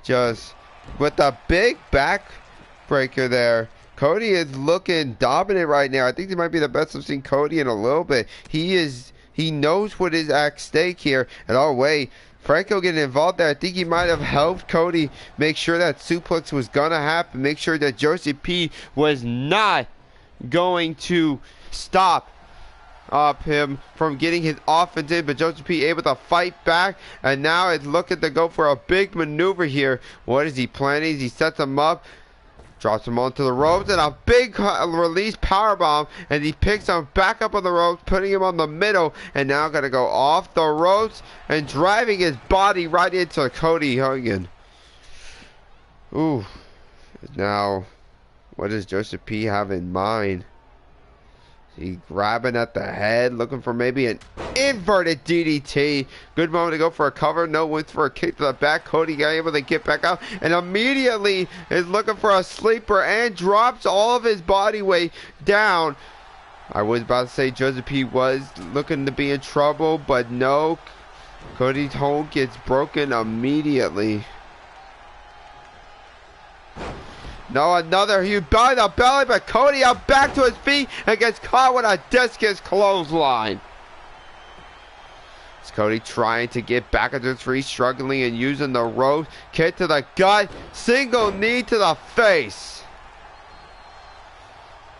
just with the big backbreaker there. Cody is looking dominant right now. I think this might be the best I've seen Cody in a little bit. He knows what is at stake here. And oh wait, Franco getting involved there. I think he might have helped Cody make sure that suplex was gonna happen. Make sure that Joseph P was not going to stop him from getting his offense in, but Joseph P able to fight back, and now it's looking to go for a big maneuver here. What is he planning? He sets him up, drops him onto the ropes, and a big release powerbomb, and he picks him back up on the ropes, putting him on the middle, and now gonna go off the ropes and driving his body right into Cody Hogan. Ooh. Now, what does Joseph P have in mind? He grabbing at the head, looking for maybe an inverted DDT. Good moment to go for a cover. No, went for a kick to the back. Cody got able to get back up and immediately is looking for a sleeper and drops all of his body weight down. I was about to say Joseph P was looking to be in trouble, but no. Cody's hold gets broken immediately. No, another huge by the belly, but Cody up back to his feet and gets caught with a discus clothesline. It's Cody trying to get back into his feet, struggling and using the rope. Kick to the gut, single knee to the face.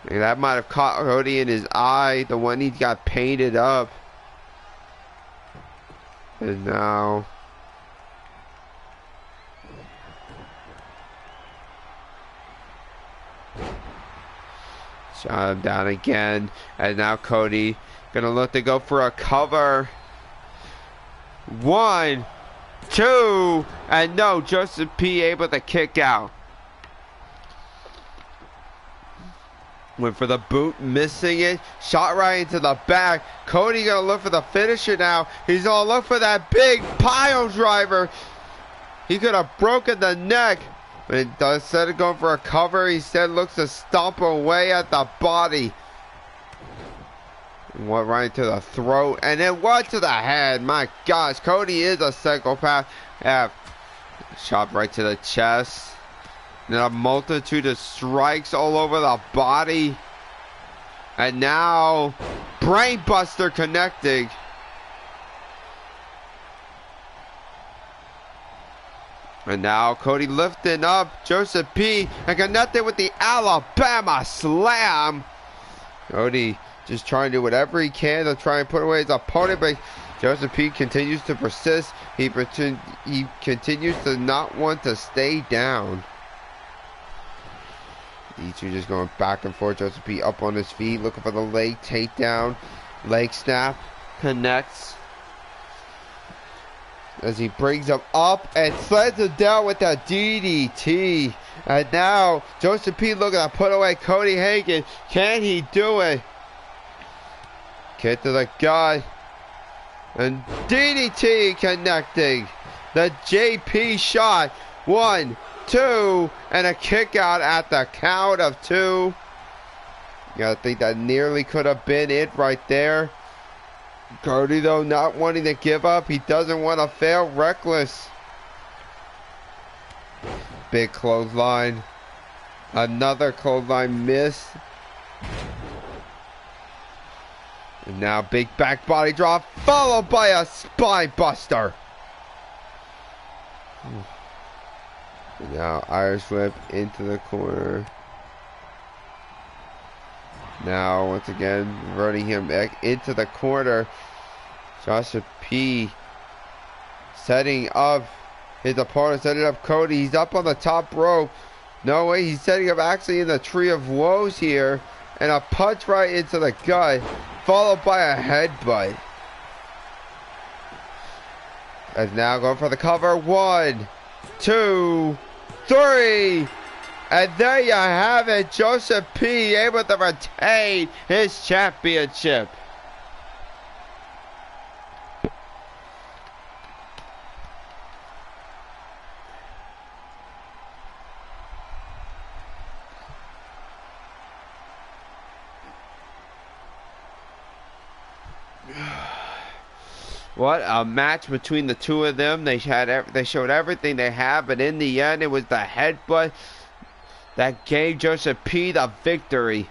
And that might have caught Cody in his eye, the one he got painted up. And now shot him down again, and now Cody gonna look to go for a cover. 1, 2, and no, Joseph P able to kick out. Went for the boot, missing it. Shot right into the back. Cody gonna look for the finisher now. He's gonna look for that big pile driver. He could have broken the neck. But instead of going for a cover, he instead looks to stomp away at the body. And went right to the throat. And then what to the head. My gosh, Cody is a psychopath. Yeah. Shot right to the chest. And a multitude of strikes all over the body. And now, Brainbuster connecting. And now Cody lifting up Joseph P and connected with the Alabama Slam. Cody just trying to do whatever he can to try and put away his opponent, but Joseph P continues to persist. He continues to not want to stay down. These two just going back and forth. Joseph P up on his feet, looking for the leg takedown. Leg snap, connects. As he brings him up and sleds him down with that DDT. And now Joseph P looking to put away Cody Hagan. Can he do it? Kick to the gut. And DDT connecting. The JP shot. 1, 2, and a kick out at the count of 2. You gotta think that nearly could have been it right there. Cody, though, not wanting to give up. He doesn't want to fail. Reckless. Big clothesline. Another clothesline miss. And now big back body drop, followed by a spine buster. And now Irish whip into the corner. Now, once again, running him back into the corner. Joshua P setting up His opponent setting up Cody. He's up on the top rope. No way, he's setting up actually in the Tree of Woes here. And a punch right into the gut, followed by a headbutt. As now going for the cover. 1, 2, 3. And there you have it. Joseph P. able to retain his championship. What a match between the two of them. They showed everything they had, but in the end, it was the headbutt that gave Joseph P. the victory.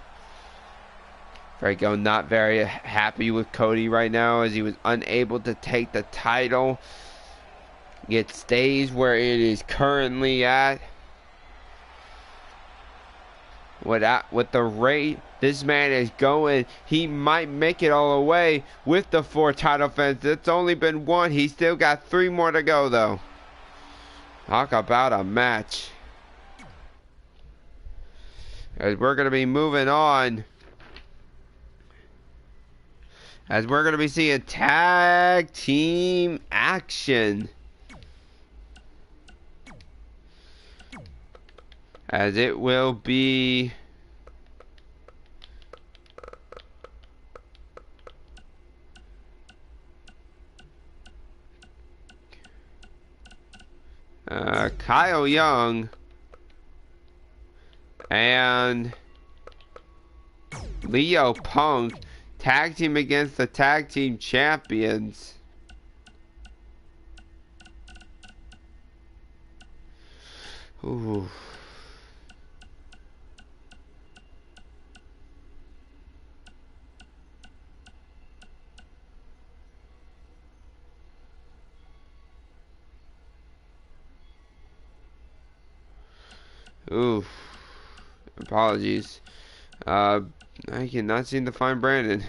There you go. Not very happy with Cody right now, as he was unable to take the title. It stays where it is currently at. With the rate this man is going, he might make it all the way with the 4 title defenses. It's only been 1. He's still got 3 more to go, though. Talk about a match. As we're going to be moving on. As we're going to be seeing tag team action. As it will be Kyle Young and Leo Punk tag team against the tag team champions. Ooh. Oof. Apologies. I cannot seem to find Brandon.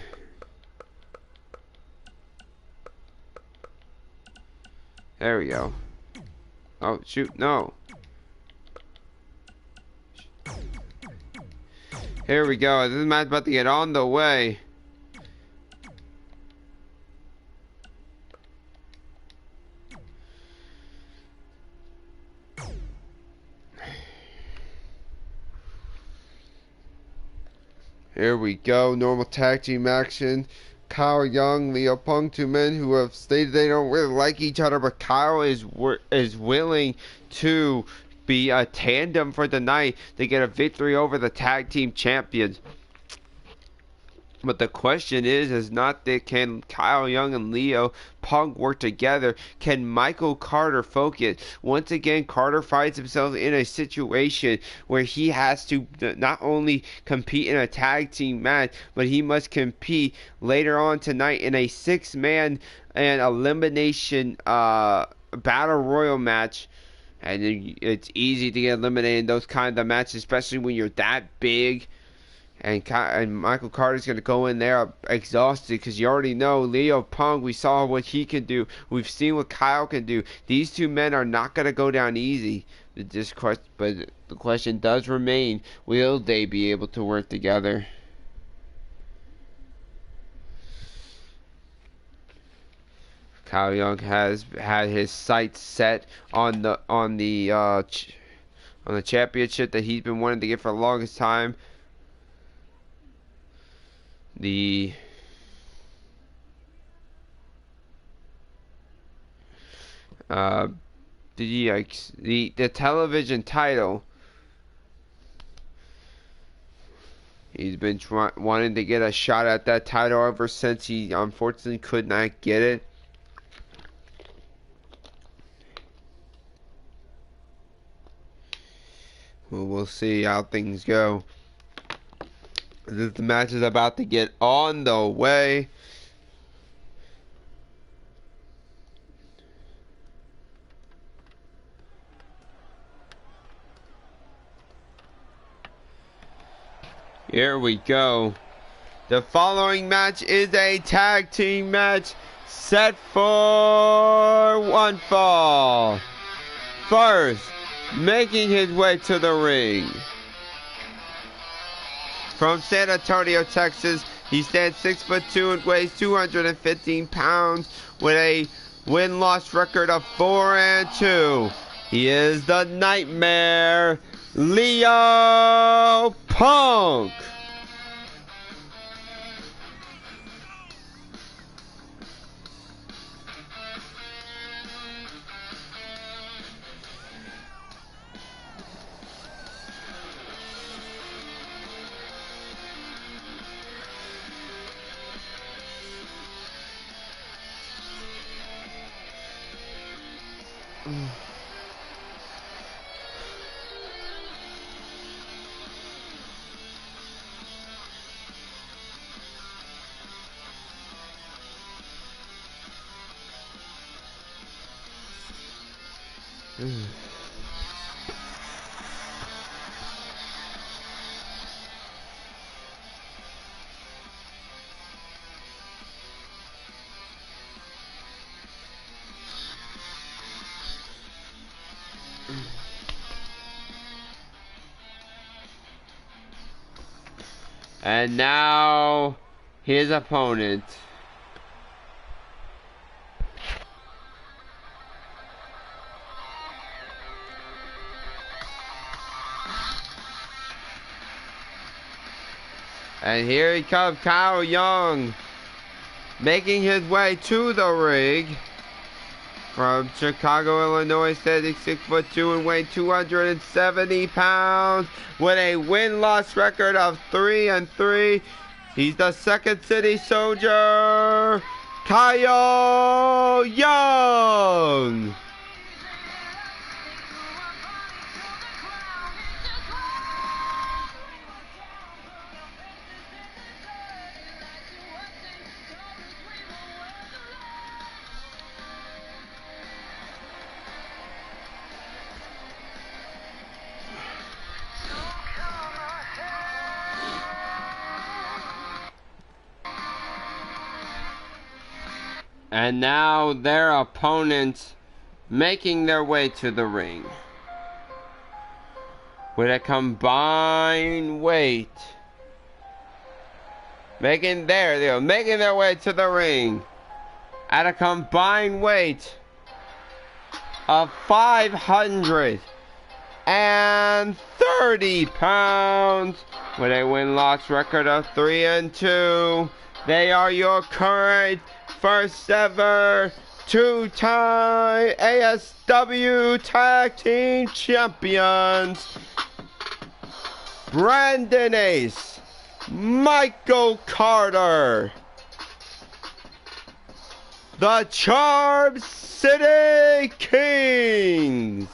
There we go. Oh, shoot. No. Here we go. This match about to get on the way. Here we go. Normal tag team action. Kyle Young, Leo Punk, 2 men who have stated they don't really like each other, but Kyle is willing to be a tandem for the night to get a victory over the tag team champions. But the question is not that can Kyle Young and Leo Punk work together? Can Michael Carter focus? Once again, Carter finds himself in a situation where he has to not only compete in a tag team match, but he must compete later on tonight in a 6-man and elimination battle royal match. And it's easy to get eliminated in those kinds of matches, especially when you're that big. And Michael Carter's going to go in there exhausted, because you already know Leo Punk, we saw what he can do. We've seen what Kyle can do. These 2 men are not going to go down easy. But the question does remain, will they be able to work together? Kyle Young has had his sights set on the championship that he's been wanting to get for the longest time. The television title. He's been wanting to get a shot at that title ever since he unfortunately could not get it. Well, we'll see how things go. The match is about to get on the way. Here we go. The following match is a tag team match set for 1 fall. first, making his way to the ring. From San Antonio, Texas, he stands 6'2" and weighs 215 pounds with a win-loss record of 4-2. He is the Nightmare, Leo Punk. And now, his opponent. And here he comes, Kyle Young, making his way to the ring. From Chicago, Illinois, standing 6'2" and weighing 270 pounds with a win-loss record of 3-3. He's the Second City Soldier, Kyle Young. And now their opponents making their way to the ring with a combined weight. Making their way to the ring at a combined weight of 530 pounds with a win-loss record of 3-2. They are your current first ever two-time ASW Tag Team Champions, Brandon Ace, Michael Carter, the Charm City Kings.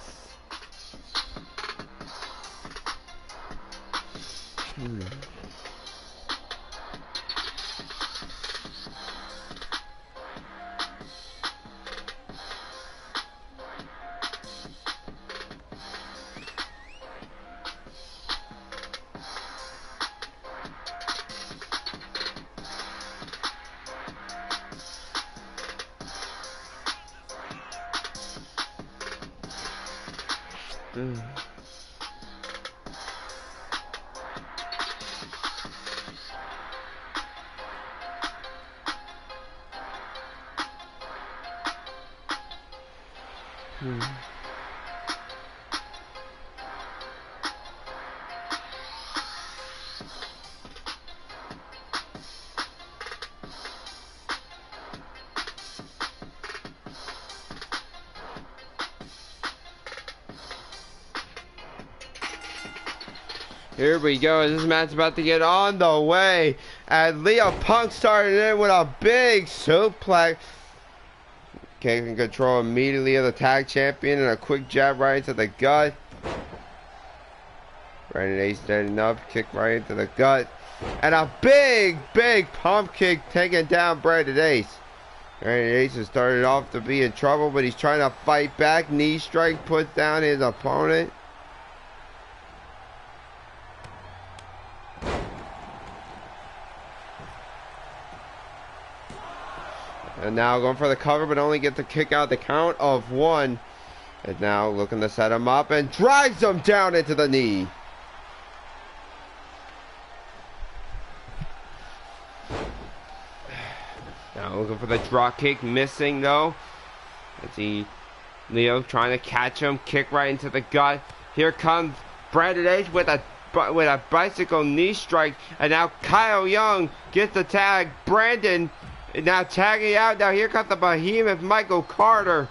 Here we go. This match is about to get on the way. And Leo Punk started in with a big suplex. Taking control immediately of the tag champion and a quick jab right into the gut. Brandon Ace standing up, kick right into the gut. And a big pump kick taking down Brandon Ace. Brandon Ace has started off to be in trouble, but he's trying to fight back. Knee strike puts down his opponent. And now going for the cover, but only get the kick out the count of one. And now looking to set him up and drives him down into the knee. Now looking for the drop kick, missing though. Leo trying to catch him, kick right into the gut. Here comes Brandon H with a bicycle knee strike, and now Kyle Young gets the tag. Brandon now tagging out. Now here comes the behemoth Michael Carter.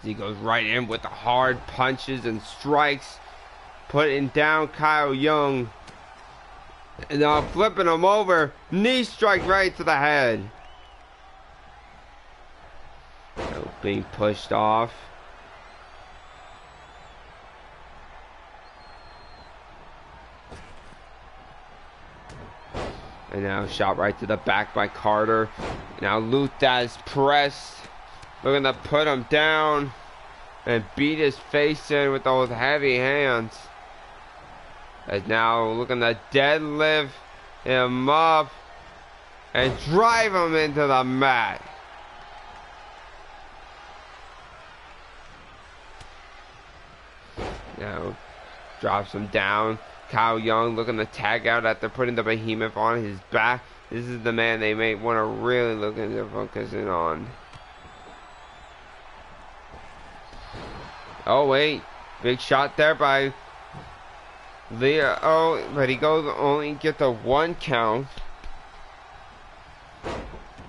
He goes right in with the hard punches and strikes, putting down Kyle Young. And now flipping him over, knee strike right to the head. Now being pushed off. And now shot right to the back by Carter. Now Luthez pressed, looking to put him down and beat his face in with those heavy hands. And now looking to deadlift him up and drive him into the mat. Now drops him down. Kyle Young looking to tag out after putting the behemoth on his back. This is the man they may want to really look into focusing on. Oh wait, big shot there by Leo. Oh, but he goes only get the 1 count.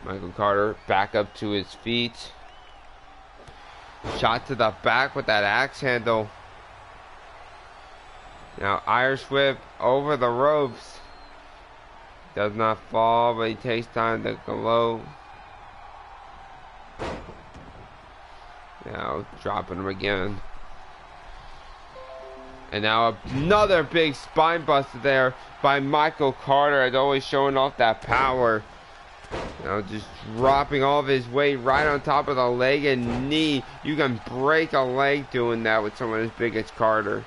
Michael Carter back up to his feet. Shot to the back with that axe handle. Now Irish whip over the ropes. Does not fall, but he takes time to go low. Now dropping him again. And now another big spine buster there by Michael Carter, as always showing off that power. Now just dropping all of his weight right on top of the leg and knee. You can break a leg doing that with someone as big as Carter.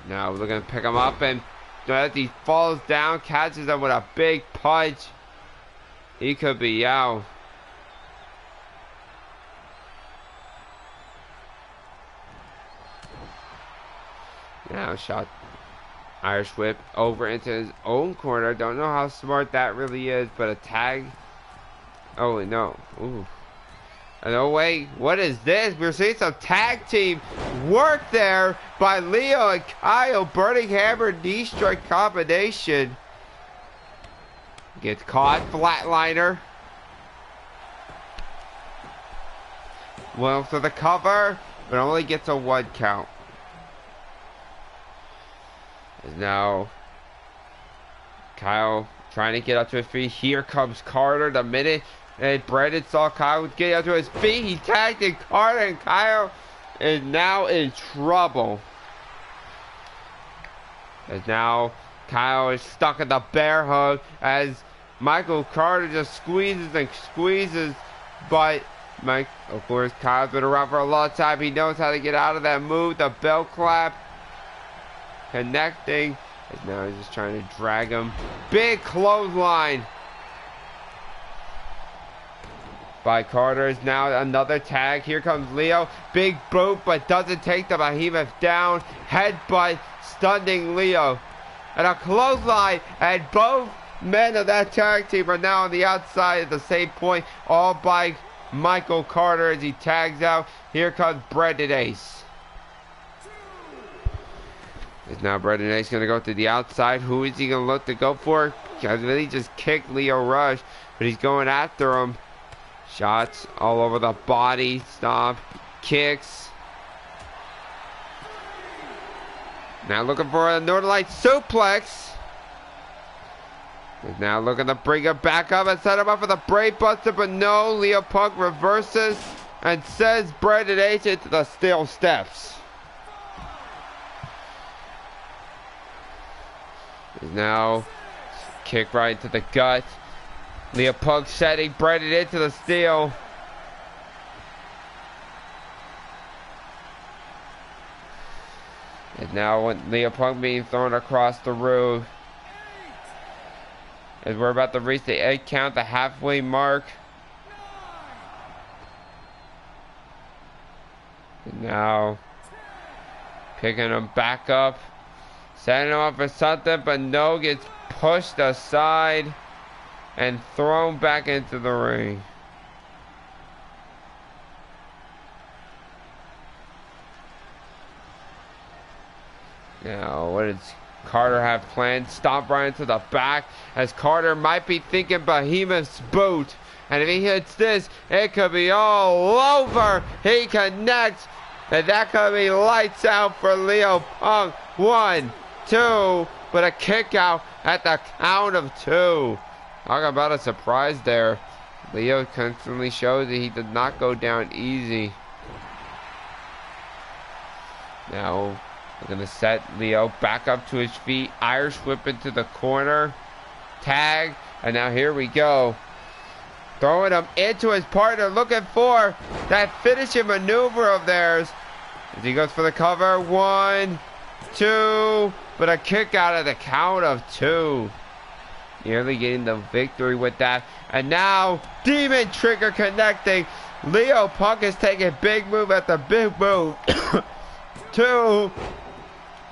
Now we're going to pick him up, and as he falls down, catches him with a big punch. He could be out. Now shot Irish whip over into his own corner. Don't know how smart that really is, but a tag. Oh no. Ooh. No wait, what is this? We're seeing some tag team work there by Leo and Kyle. Burning hammer knee strike combination. Gets caught, flatliner. Well, for the cover, but only gets a 1 count. Now Kyle trying to get up to his feet. Here comes Carter. The minute and Brandon saw Kyle get up to his feet, he tagged in Carter, and Kyle is now in trouble. And now Kyle is stuck in the bear hug as Michael Carter just squeezes and squeezes. But of course, Kyle's been around for a long time. He knows how to get out of that move. The bell clap. Connecting. And now he's just trying to drag him. Big clothesline by Carter. Is now another tag. Here comes Leo. Big boot, but doesn't take the behemoth down. Headbutt, stunning Leo. And a clothesline. And both men of that tag team are now on the outside at the same point. All by Michael Carter as he tags out. Here comes Brandon Ace. Is now Brandon Ace going to go to the outside. Who is he going to look to go for? Because he just kicked Leo Rush, but he's going after him. Shots all over the body. Stomp. Kicks. Now looking for a Northern Light suplex. Is now looking to bring him back up and set him up for the Brave Buster, but no. Leo Punk reverses and sends Brandon Ace into the steel steps. Is now kick right into the gut. Leo Punk setting Brandon into the steel. And now Leo Punk being thrown across the room. As we're about to reach the 8 count, the halfway mark. And now picking him back up, setting him up for something, but no, gets pushed aside and thrown back into the ring. Now, what does Carter have planned? Stomp right into the back, as Carter might be thinking Behemoth's boot. And if he hits this, it could be all over. He connects, and that could be lights out for Leo Punk. 1, 2, but a kick out at the count of 2. Talk about a surprise there. Leo constantly shows that he did not go down easy. Now, we're going to set Leo back up to his feet. Irish whip into the corner. Tag. And now here we go. Throwing him into his partner. Looking for that finishing maneuver of theirs. As he goes for the cover. 1, 2. But a kick out of the count of 2. Nearly getting the victory with that. And now, Demon Trigger connecting. Leo Punk is taking a big move at the big move. 2.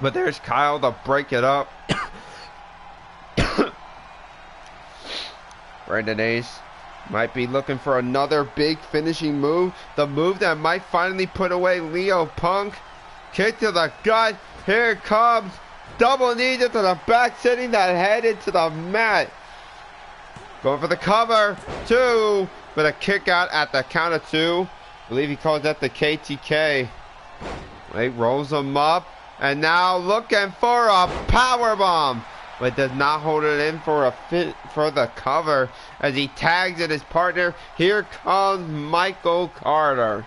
But there's Kyle to break it up. Brandon Ace might be looking for another big finishing move. The move that might finally put away Leo Punk. Kick to the gut. Here it comes. Double knee to the back, sending that head into the mat. Going for the cover. 2. But a kick out at the count of 2. I believe he calls that the KTK. He rolls him up. And now looking for a power bomb, but does not hold it in for the cover as he tags at his partner. Here comes Michael Carter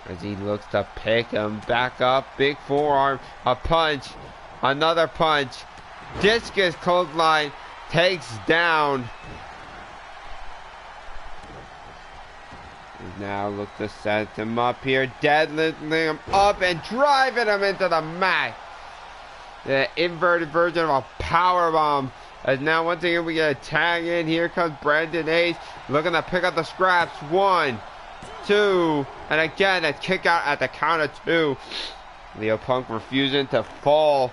as he looks to pick him back up. Big forearm, a punch, another punch. Discus clothesline takes down. Now look to set him up here, deadlifting him up and driving him into the mat. The inverted version of a power bomb. As now once again we get a tag in. Here comes Brandon Ace looking to pick up the scraps. 1, 2, and again a kick out at the count of 2. Leo Punk refusing to fall.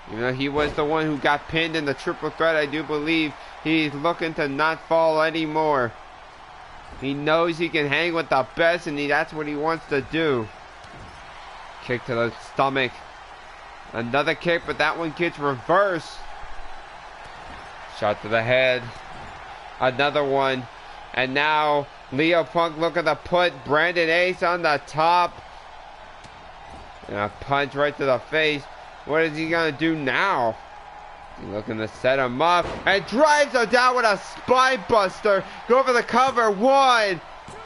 Even though he was the one who got pinned in the triple threat, I do believe he's looking to not fall anymore. He knows he can hang with the best, and that's what he wants to do. Kick to the stomach. Another kick, but that one gets reversed. Shot to the head. Another one. And now Leo Punk looking to put Brandon Ace on the top. And a punch right to the face. What is he going to do now? He's looking to set him up and drives him down with a spine buster. Go for the cover. 1,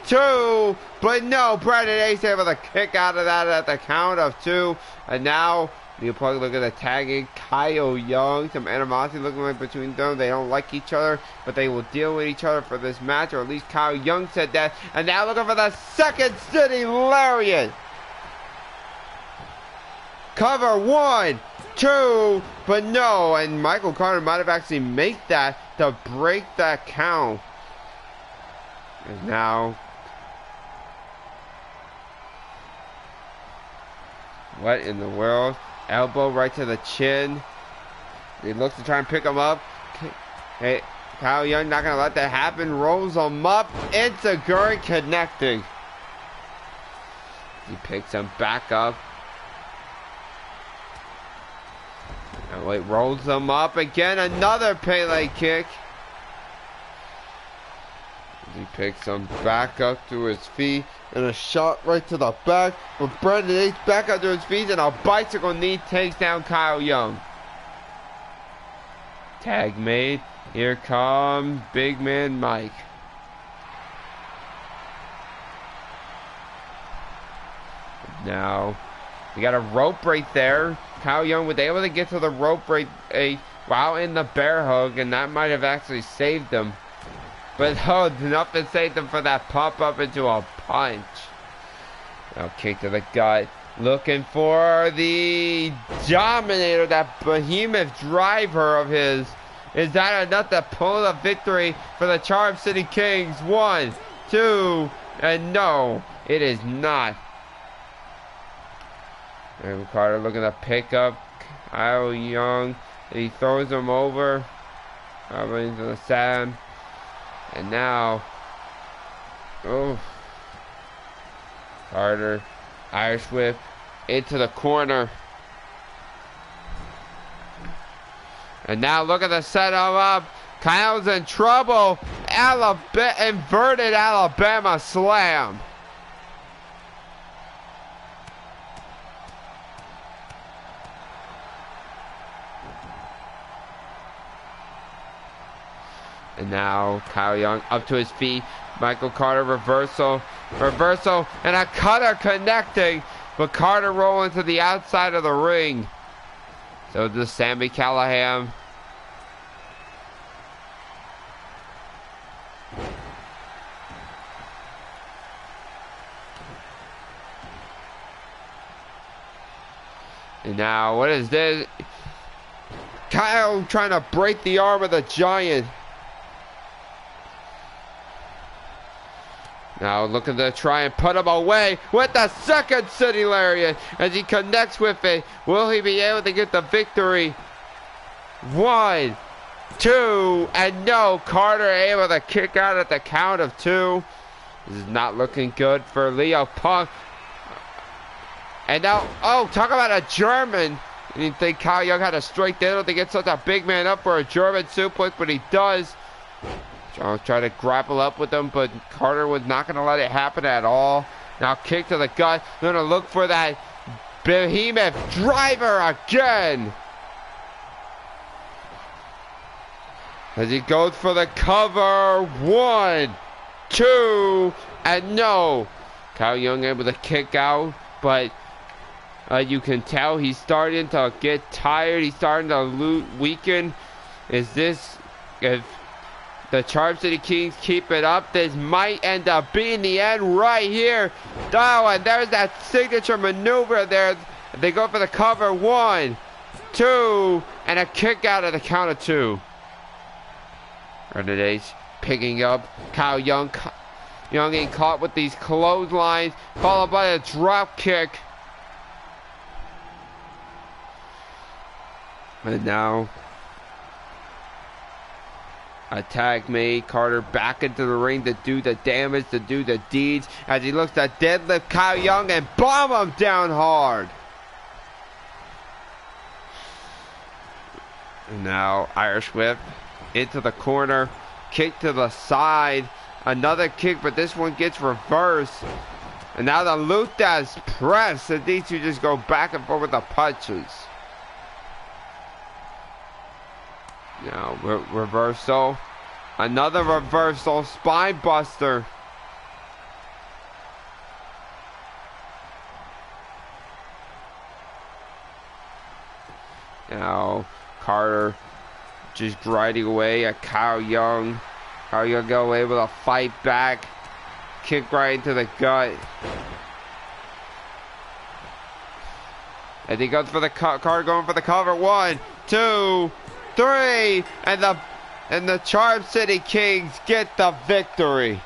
2, but no, Brandon Ace able to kick out of that at the count of 2. And now Leo Punk looking to tag in Kyle Young. Some animosity looking like between them. They don't like each other, but they will deal with each other for this match, or at least Kyle Young said that. And now looking for the second city lariat. Cover. 1, 2, but no, and Michael Carter might have actually made that to break that count. And now, what in the world? Elbow right to the chin. He looks to try and pick him up. Hey, Kyle Young not gonna let that happen. Rolls him up. Enziguri connecting. He picks him back up. And wait, rolls him up again. Another Pele kick. He picks him back up to his feet. And a shot right to the back. With Brandon Ace back up to his feet. And a bicycle knee takes down Kyle Young. Tag made. Here comes Big Man Mike. Now, we got a rope right there. Kyle Young was able to get to the rope right while in the bear hug, and that might have actually saved him. But oh, nothing saved him for that pop up into a punch. Now kick to the gut. Looking for the Dominator, that behemoth driver of his. Is that enough to pull the victory for the Charm City Kings? 1, 2, And no, it is not. And Carter looking to pick up Kyle Young. He throws him over. Into the sand. And now, oh, Carter, Irish whip into the corner. And now look at the setup up. Kyle's in trouble. Inverted Alabama slam. And now Kyle Young up to his feet. Michael Carter reversal, and a cutter connecting, but Carter rolling to the outside of the ring. So does Sami Callihan. And now, what is this? Kyle trying to break the arm of the Giant. Now looking to try and put him away with the second City Lariat as he connects with it. Will he be able to get the victory? 1, 2, and no. Carter able to kick out at the count of 2. This is not looking good for Leo Punk. And now, oh, talk about a German. I didn't think Kyle Young had a strength there to get such a big man up for a German suplex, but he does. Jones tried to grapple up with him, but Carter was not going to let it happen at all. Now kick to the gut. Going to look for that behemoth driver again. As he goes for the cover. 1, 2, and no. Kyle Young able to kick out, but you can tell he's starting to get tired. He's starting to weaken. Is this... if the Charm City Kings keep it up, this might end up being the end right here. Oh, and there's that signature maneuver there. They go for the cover. 1, 2, and a kick out of the count of 2. Renegades picking up. Kyle Young getting caught with these clotheslines, followed by a drop kick. And now, attack made. Carter back into the ring to do the damage, to do the deeds, as he looks to deadlift Kyle Young and bomb him down hard. And now Irish whip into the corner, kick to the side, another kick, but this one gets reversed. And now the Luthez press, and these two just go back and forth with the punches. Now, reversal. Another reversal. Spine buster. Now, Carter just grinding away at Kyle Young. Kyle Young go able to fight back. Kick right into the gut. And he goes for the Carter going for the cover. 1, 2, 3, and the Charm City Kings get the victory.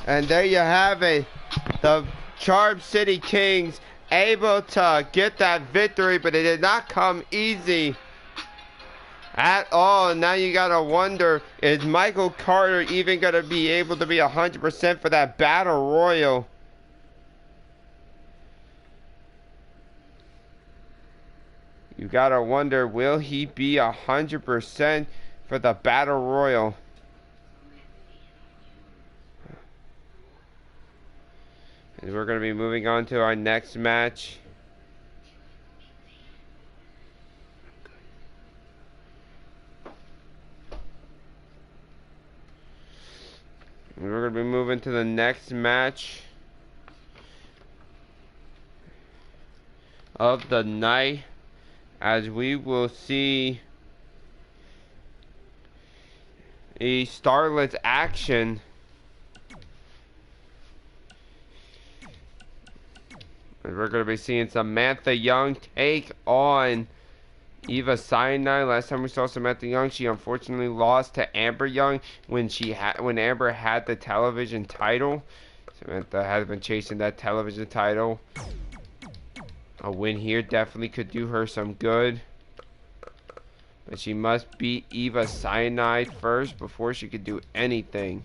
And there you have it. The Charm City Kings able to get that victory, but it did not come easy at all. Now you gotta wonder, is Michael Carter even gonna be able to be 100% for that Battle Royal? You gotta wonder, will he be 100% for the Battle Royal? And we're going to be moving on to our next match. We're going to be moving to the next match of the night, as we will see a Starlet's action. We're going to be seeing Samantha Young take on Eva Cyanide. Last time we saw Samantha Young, she unfortunately lost to Amber Young when Amber had the television title. Samantha has been chasing that television title. A win here definitely could do her some good. But she must beat Eva Cyanide first before she could do anything.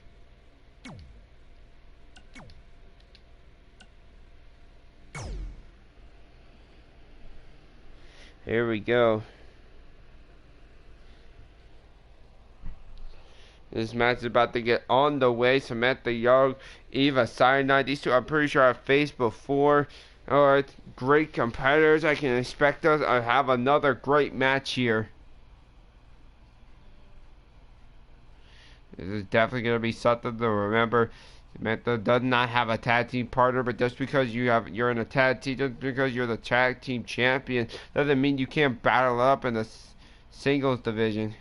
Here we go. This match is about to get on the way. Samantha Young, Eva Cyanide. These two I'm pretty sure I've faced before. Alright, great competitors. I can expect us to have another great match here. This is definitely going to be something to remember. Samantha does not have a tag team partner, but just because you're in a tag team, just because you're the tag team champion, doesn't mean you can't battle up in the singles division.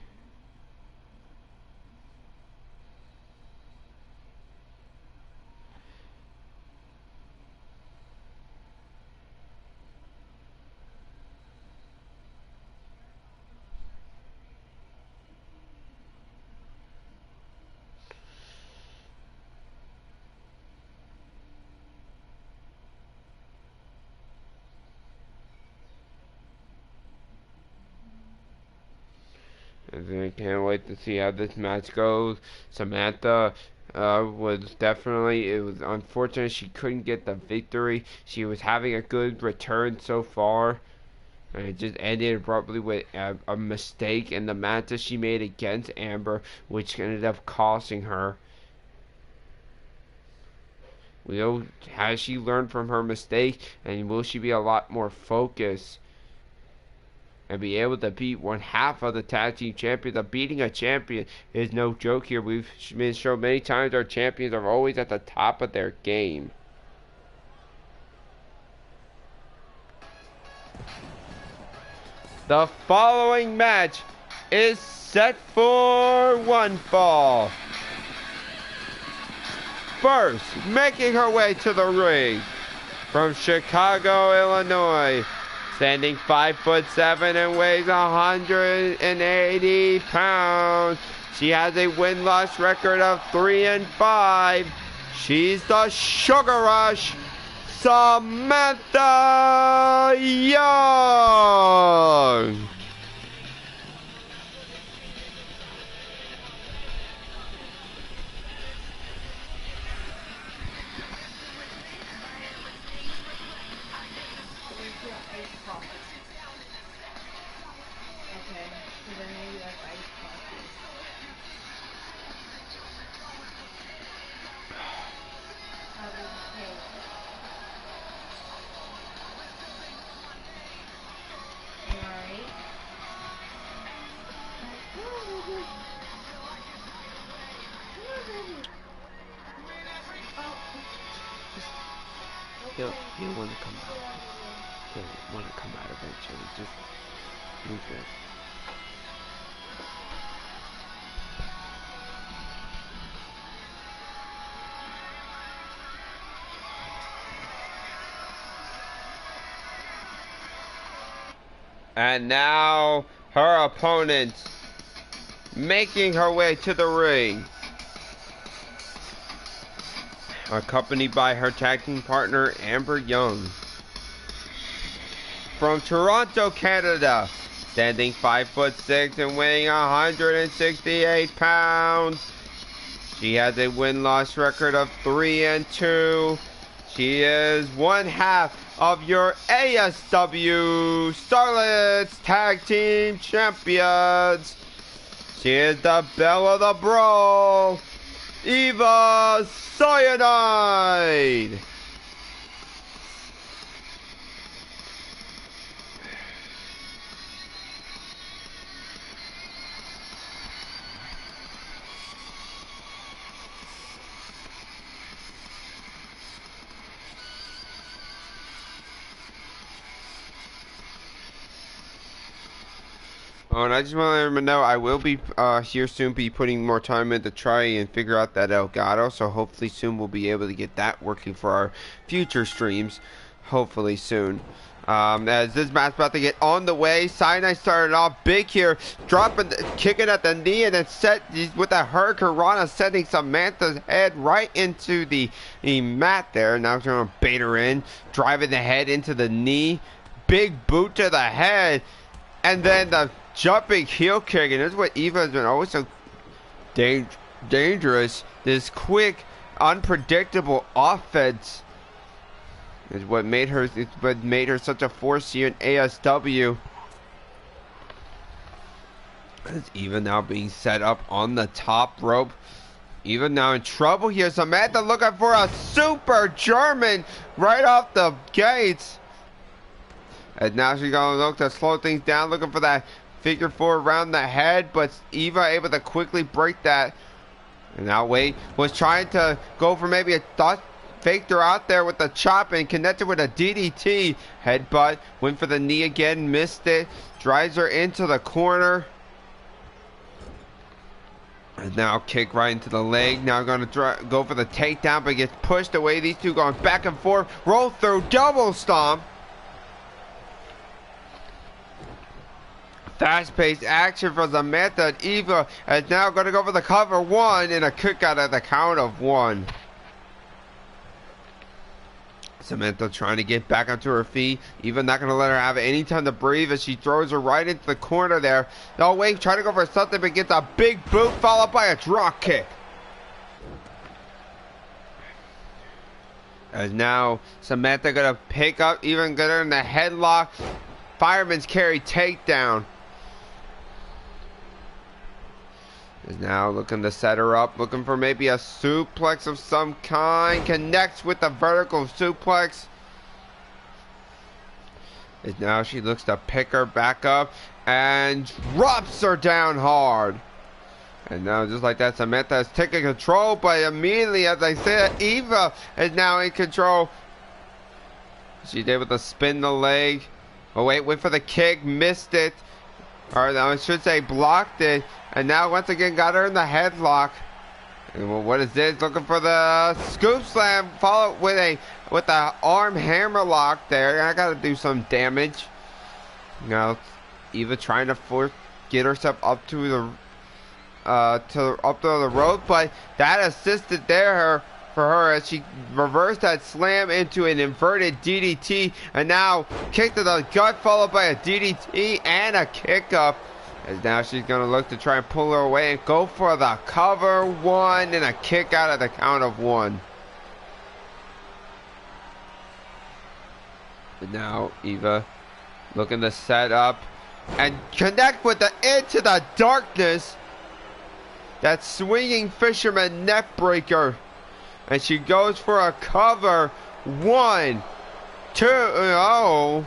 I can't wait to see how this match goes. Samantha it was unfortunate she couldn't get the victory. She was having a good return so far. And it just ended abruptly with a mistake in the match that she made against Amber, which ended up costing her. Has she learned from her mistake, and will she be a lot more focused and be able to beat one half of the tag team champions? Beating a champion is no joke here. We've been shown many times our champions are always at the top of their game. The following match is set for one fall. First, making her way to the ring from Chicago, Illinois, standing 5'7" and weighs 180 pounds. She has a win-loss record of 3-5. She's the Sugar Rush, Samantha Young. He'll want to come out. He'll want to come out eventually. Just move it. And now her opponent making her way to the ring, accompanied by her tag team partner Amber Young. From Toronto, Canada, standing 5'6" and weighing 168 pounds. She has a win-loss record of 3-2. She is one half of your ASW Starlet's Tag Team Champions. She is the belle of the brawl, Eva Cyanide. Oh, and I just want to let everyone know I will be here soon, be putting more time in to try and figure out that Elgato. So hopefully soon we'll be able to get that working for our future streams. Hopefully soon. As this match about to get on the way, Sinai started off big here, kicking at the knee, and then with that Hurricane Rana sending Samantha's head right into the mat there. Now she's going to bait her in, driving the head into the knee, big boot to the head, and then the jumping heel kick. And this is what Eva has been always so dangerous. This quick, unpredictable offense is what made her such a force here in ASW. As Eva now being set up on the top rope. Eva now in trouble here. Samantha looking for a super German right off the gates. And now she's going to look to slow things down, looking for that figure four around the head, but Eva able to quickly break that. And now Wade was trying to go for maybe a thought. Faked her out there with the chop and connected with a DDT. Headbutt. Went for the knee again. Missed it. Drives her into the corner. And now kick right into the leg. Now going to go for the takedown, but gets pushed away. These two going back and forth. Roll through. Double stomp. Fast-paced action for Samantha and Eva. And now going to go for the cover one and a kick out at the count of one. Samantha trying to get back onto her feet. Eva not going to let her have any time to breathe as she throws her right into the corner there. No, Wade trying to go for something, but gets a big boot followed by a drop kick. As now Samantha going to pick up, even get her in the headlock. Fireman's carry takedown. Is now looking to set her up, looking for maybe a suplex of some kind. Connects with the vertical suplex. Is now she looks to pick her back up and drops her down hard. And now just like that, Samantha is taking control, but immediately, as I said, Eva is now in control. She's able to spin the leg. Oh wait for the kick, missed it. Or I should say blocked it. And now once again got her in the headlock. And well, what is this? Looking for the scoop slam, followed with the arm hammer lock there. I gotta do some damage. Now Eva trying to get herself up to the up to the rope, but that assisted there for her as she reversed that slam into an inverted DDT, and now kick to the gut followed by a DDT and a kick up. As now she's going to look to try and pull her away and go for the cover one and a kick out at the count of one. And now Eva looking to set up and connect with the into the darkness. That swinging fisherman neck breaker. And she goes for a cover. 1, 2, oh.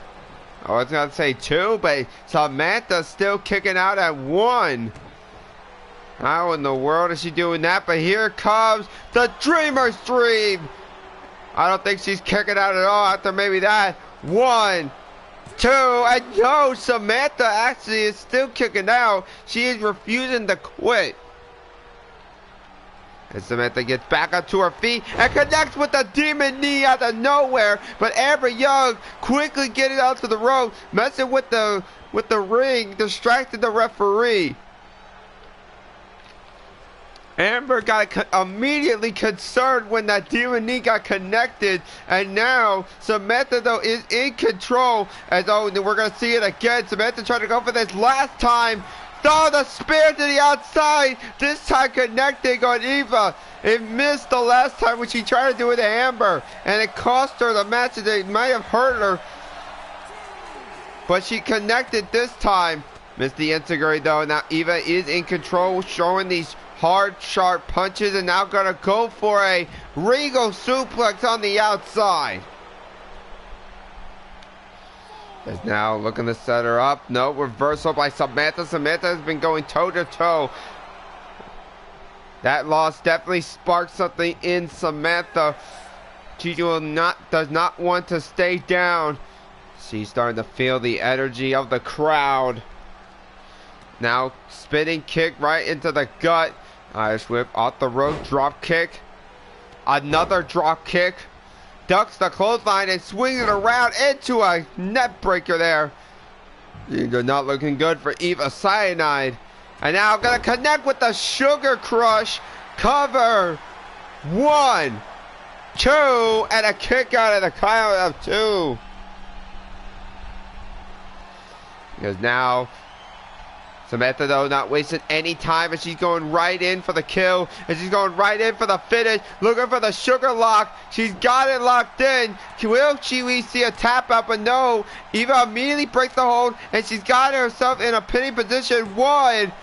I was going to say 2, but Samantha's still kicking out at 1. How in the world is she doing that? But here comes the Dreamer's Dream. I don't think she's kicking out at all after maybe that. 1, 2, and no, Samantha actually is still kicking out. She is refusing to quit. And Samantha gets back up to her feet and connects with the demon knee out of nowhere. But Amber Young quickly getting out to the rope, messing with the ring, distracting the referee. Amber got immediately concerned when that demon knee got connected, and now Samantha though is in control. As we're gonna see it again. Samantha tried to go for this last time. Throw the spear to the outside. This time connecting on Eva. It missed the last time when she tried to do it to Amber, and it cost her the match. It might have hurt her, but she connected this time. Missed the integrate though. Now Eva is in control, showing these hard, sharp punches, and now gonna go for a regal suplex on the outside. Is now looking to set her up. No, reversal by Samantha. Samantha has been going toe to toe. That loss definitely sparked something in Samantha. She does not want to stay down. She's starting to feel the energy of the crowd. Now spinning kick right into the gut. Irish whip off the rope, drop kick. Another drop kick. Ducks the clothesline and swings it around into a net breaker there. These are not looking good for Eva Cyanide. And now gonna connect with the Sugar Crush. Cover. 1, 2, and a kick out of the count of 2. Because now Samantha, though, not wasting any time, and she's going right in for the kill, and she's going right in for the finish, looking for the sugar lock. She's got it locked in. Will we see a tap out? But no. Eva immediately breaks the hold, and she's got herself in a pinning position. 1,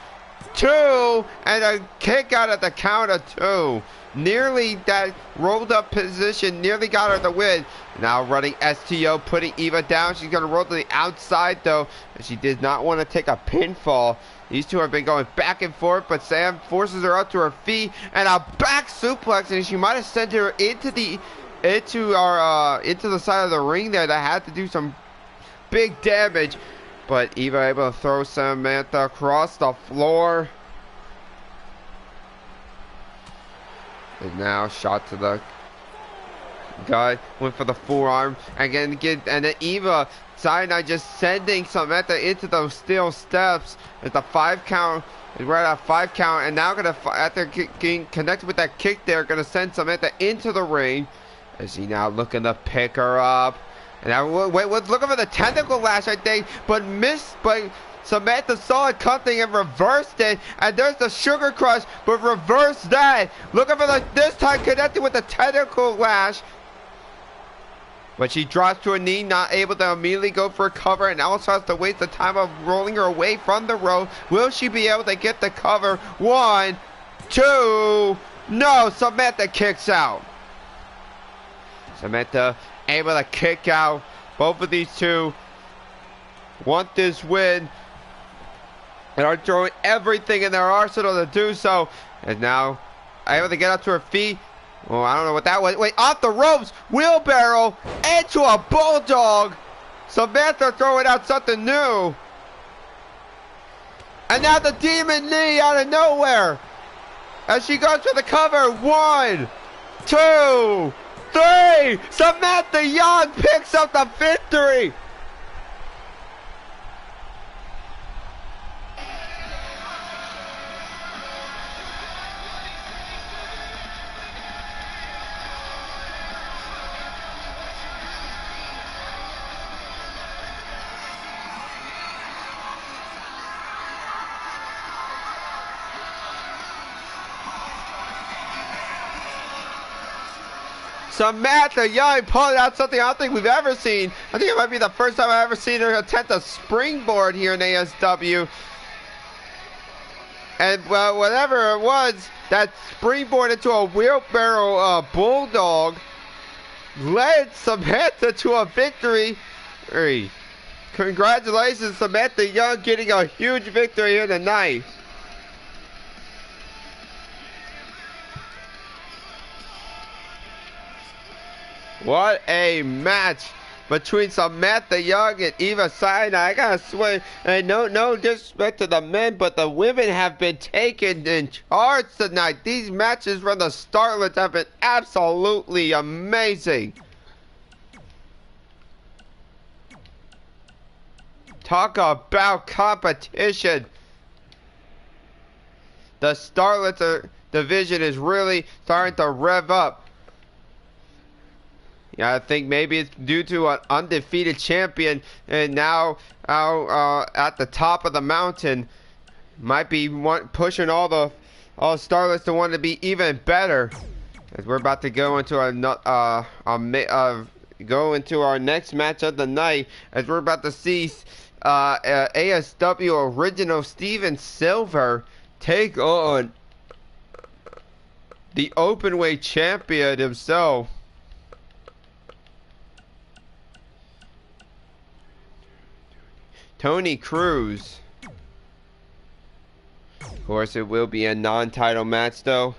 2, and a kick out at the count of 2. Nearly that rolled up position, nearly got her the win. Now running STO, putting Eva down. She's going to roll to the outside though. She did not want to take a pinfall. These two have been going back and forth, but Sam forces her up to her feet and a back suplex, and she might have sent her into the side of the ring there. That had to do some big damage, but Eva able to throw Samantha across the floor. And now shot to the gut, went for the forearm, and then Eva Cyanide just sending Samantha into those steel steps. It's a 5 count. We're at a 5 count, and now after getting connected with that kick there, gonna send Samantha into the ring. As he now looking to pick her up, and now was looking for the tentacle lash, I think, but missed. But Samantha saw it coming and reversed it, and there's the Sugar Crush, but reversed that. Looking for this time connected with the tentacle lash. But she drops to a knee, not able to immediately go for a cover, and also has to waste the time of rolling her away from the rope. Will she be able to get the cover? 1, 2, no, Samantha kicks out. Samantha able to kick out. Both of these two want this win and are throwing everything in their arsenal to do so. And now able to get up to her feet. Oh, I don't know what that was. Wait, off the ropes, wheelbarrow into a bulldog. Samantha throwing out something new. And now the demon knee out of nowhere as she goes for the cover. 1, 2, 3. Samantha Young picks up the victory. Samantha Young pulling out something I don't think we've ever seen. I think it might be the first time I've ever seen her attempt a springboard here in ASW. And well, whatever it was, that springboard into a wheelbarrow bulldog led Samantha to a victory. Congratulations, Samantha Young, getting a huge victory here tonight. What a match between Samantha Young and Eva Cyanide. I gotta swear, and no disrespect to the men, but the women have been taken in charge tonight. These matches from the Starlets have been absolutely amazing. Talk about competition. The Starlets division is really starting to rev up. Yeah, I think maybe it's due to an undefeated champion, and now at the top of the mountain, might be pushing all Starlets to want to be even better. As we're about to go into our next match of the night, as we're about to see ASW original Steven Silver take on the openweight champion himself, Tony Cruz. Of course, it will be a non-title match, though.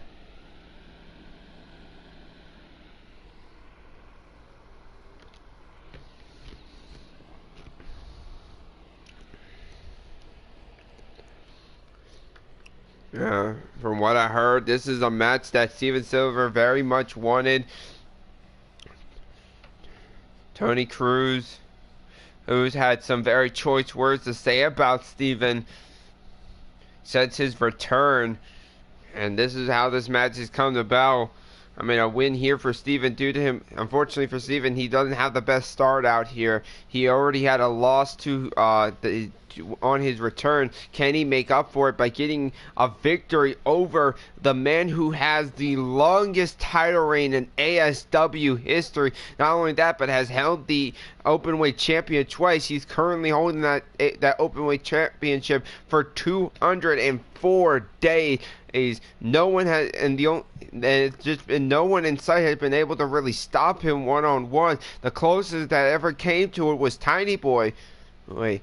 From what I heard, this is a match that Steven Silver very much wanted. Tony Cruz, who's had some very choice words to say about Steven since his return. And this is how this match has come about. I mean, a win here for Steven due to him. Unfortunately for Steven, he doesn't have the best start out here. He already had a loss on his return. Can he make up for it by getting a victory over the man who has the longest title reign in ASW history? Not only that, but has held the openweight champion twice. He's currently holding that openweight championship for 204 days. No one has, no one in sight has been able to really stop him one-on-one. The closest that ever came to it was Tiny Boy. Wait,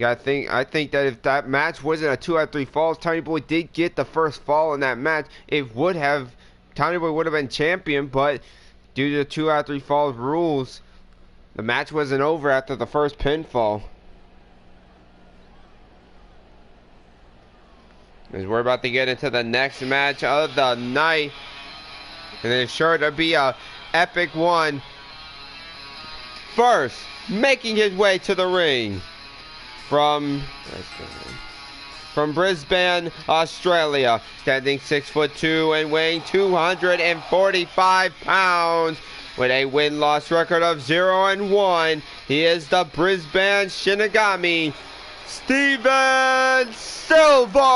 I think that if that match wasn't a 2 out of 3 falls, Tiny Boy did get the first fall in that match. Tiny Boy would have been champion, but due to the 2 out of 3 falls rules, the match wasn't over after the first pinfall. As we're about to get into the next match of the night, and it's sure to be a epic one. First, making his way to the ring from Brisbane, Australia, standing 6'2" and weighing 245 pounds, with a win-loss record of 0-1. He is the Brisbane Shinigami, Steven Silver.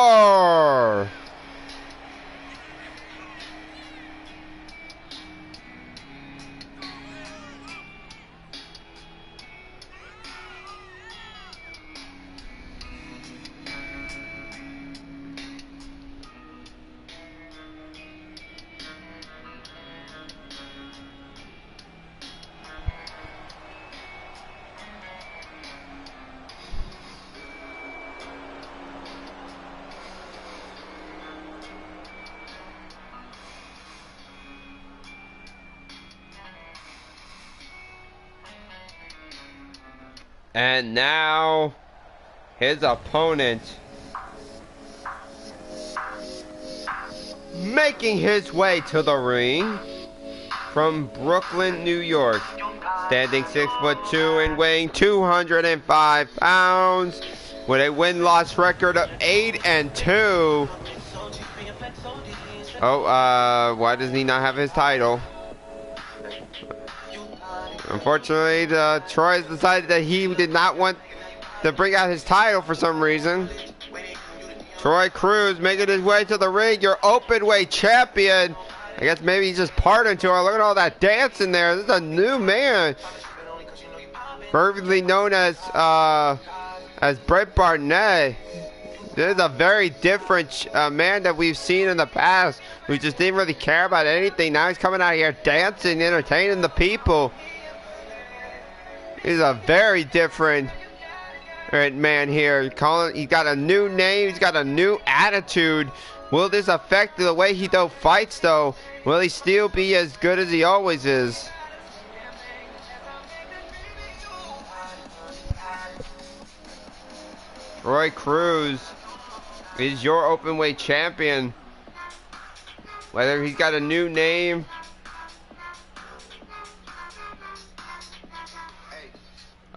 And now, his opponent, making his way to the ring from Brooklyn, New York, standing 6'2" and weighing 205 pounds, with a win-loss record of 8-2. Why does he not have his title? Unfortunately, Troy has decided that he did not want to bring out his title for some reason. Troy Cruz making his way to the ring, your openweight champion. I guess maybe he's just pardoned to her. Look at all that dancing there. This is a new man. Perfectly known as Brett Barnett. This is a very different man that we've seen in the past, who just didn't really care about anything. Now he's coming out here dancing, entertaining the people. He's a very different man here. He's got a new name. He's got a new attitude. Will this affect the way he fights, though? Will he still be as good as he always is? Troy Cruz is your openweight champion. Whether he's got a new name,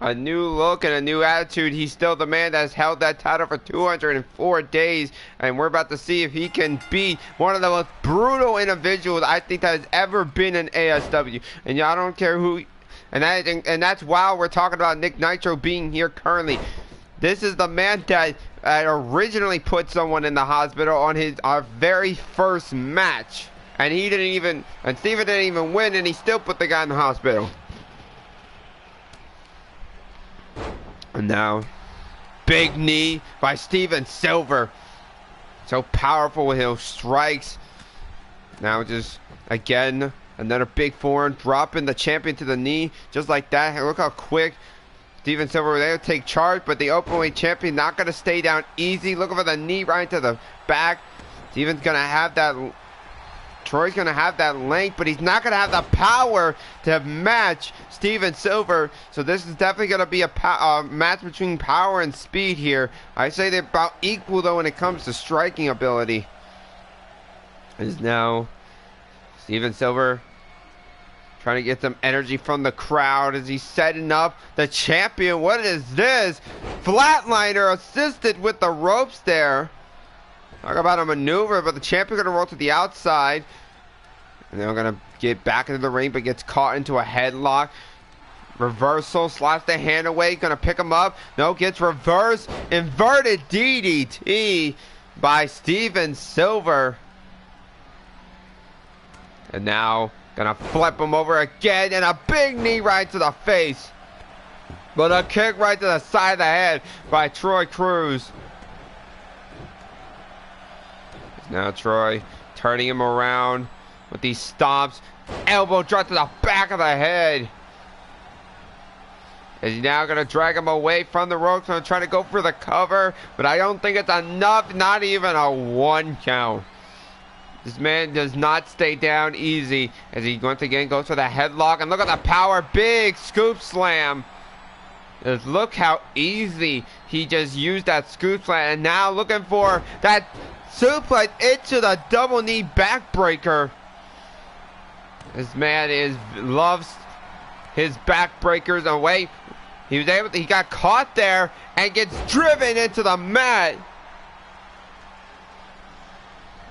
a new look, and a new attitude, he's still the man that's held that title for 204 days. And we're about to see if he can be one of the most brutal individuals I think that has ever been in ASW. And I don't care who, and that's while we're talking about Nick Nitro being here currently. This is the man that originally put someone in the hospital on our very first match. And Steven didn't even win, and he still put the guy in the hospital. And now, big knee by Steven Silver. So powerful with his strikes. Now just, again, another big forearm, dropping the champion to the knee. Just like that. Look how quick Steven Silver was able to take charge, but the openweight champion not going to stay down easy. Looking for the knee right into the back. Steven's going to have that Troy's going to have that length, but he's not going to have the power to match Steven Silver. So this is definitely going to be a match between power and speed here. I say they're about equal, though, when it comes to striking ability. Is now Steven Silver trying to get some energy from the crowd as he's setting up the champion. What is this? Flatliner assisted with the ropes there. Talk about a maneuver, but the champion going to roll to the outside. And they're going to get back into the ring, but gets caught into a headlock. Reversal, slaps the hand away, going to pick him up. No, gets reversed. Inverted DDT by Steven Silver. And now, going to flip him over again, and a big knee right to the face. But a kick right to the side of the head by Troy Cruz. Now Troy turning him around with these stomps. Elbow drop to the back of the head. Is now going to drag him away from the ropes. Going to try to go for the cover. But I don't think it's enough. Not even a 1 count. This man does not stay down easy. As he once again goes for the headlock. And look at the power. Big scoop slam. Just look how easy he just used that scoop slam. And now looking for that suplex into the double knee backbreaker. This man loves his backbreakers away. He got caught there and gets driven into the mat.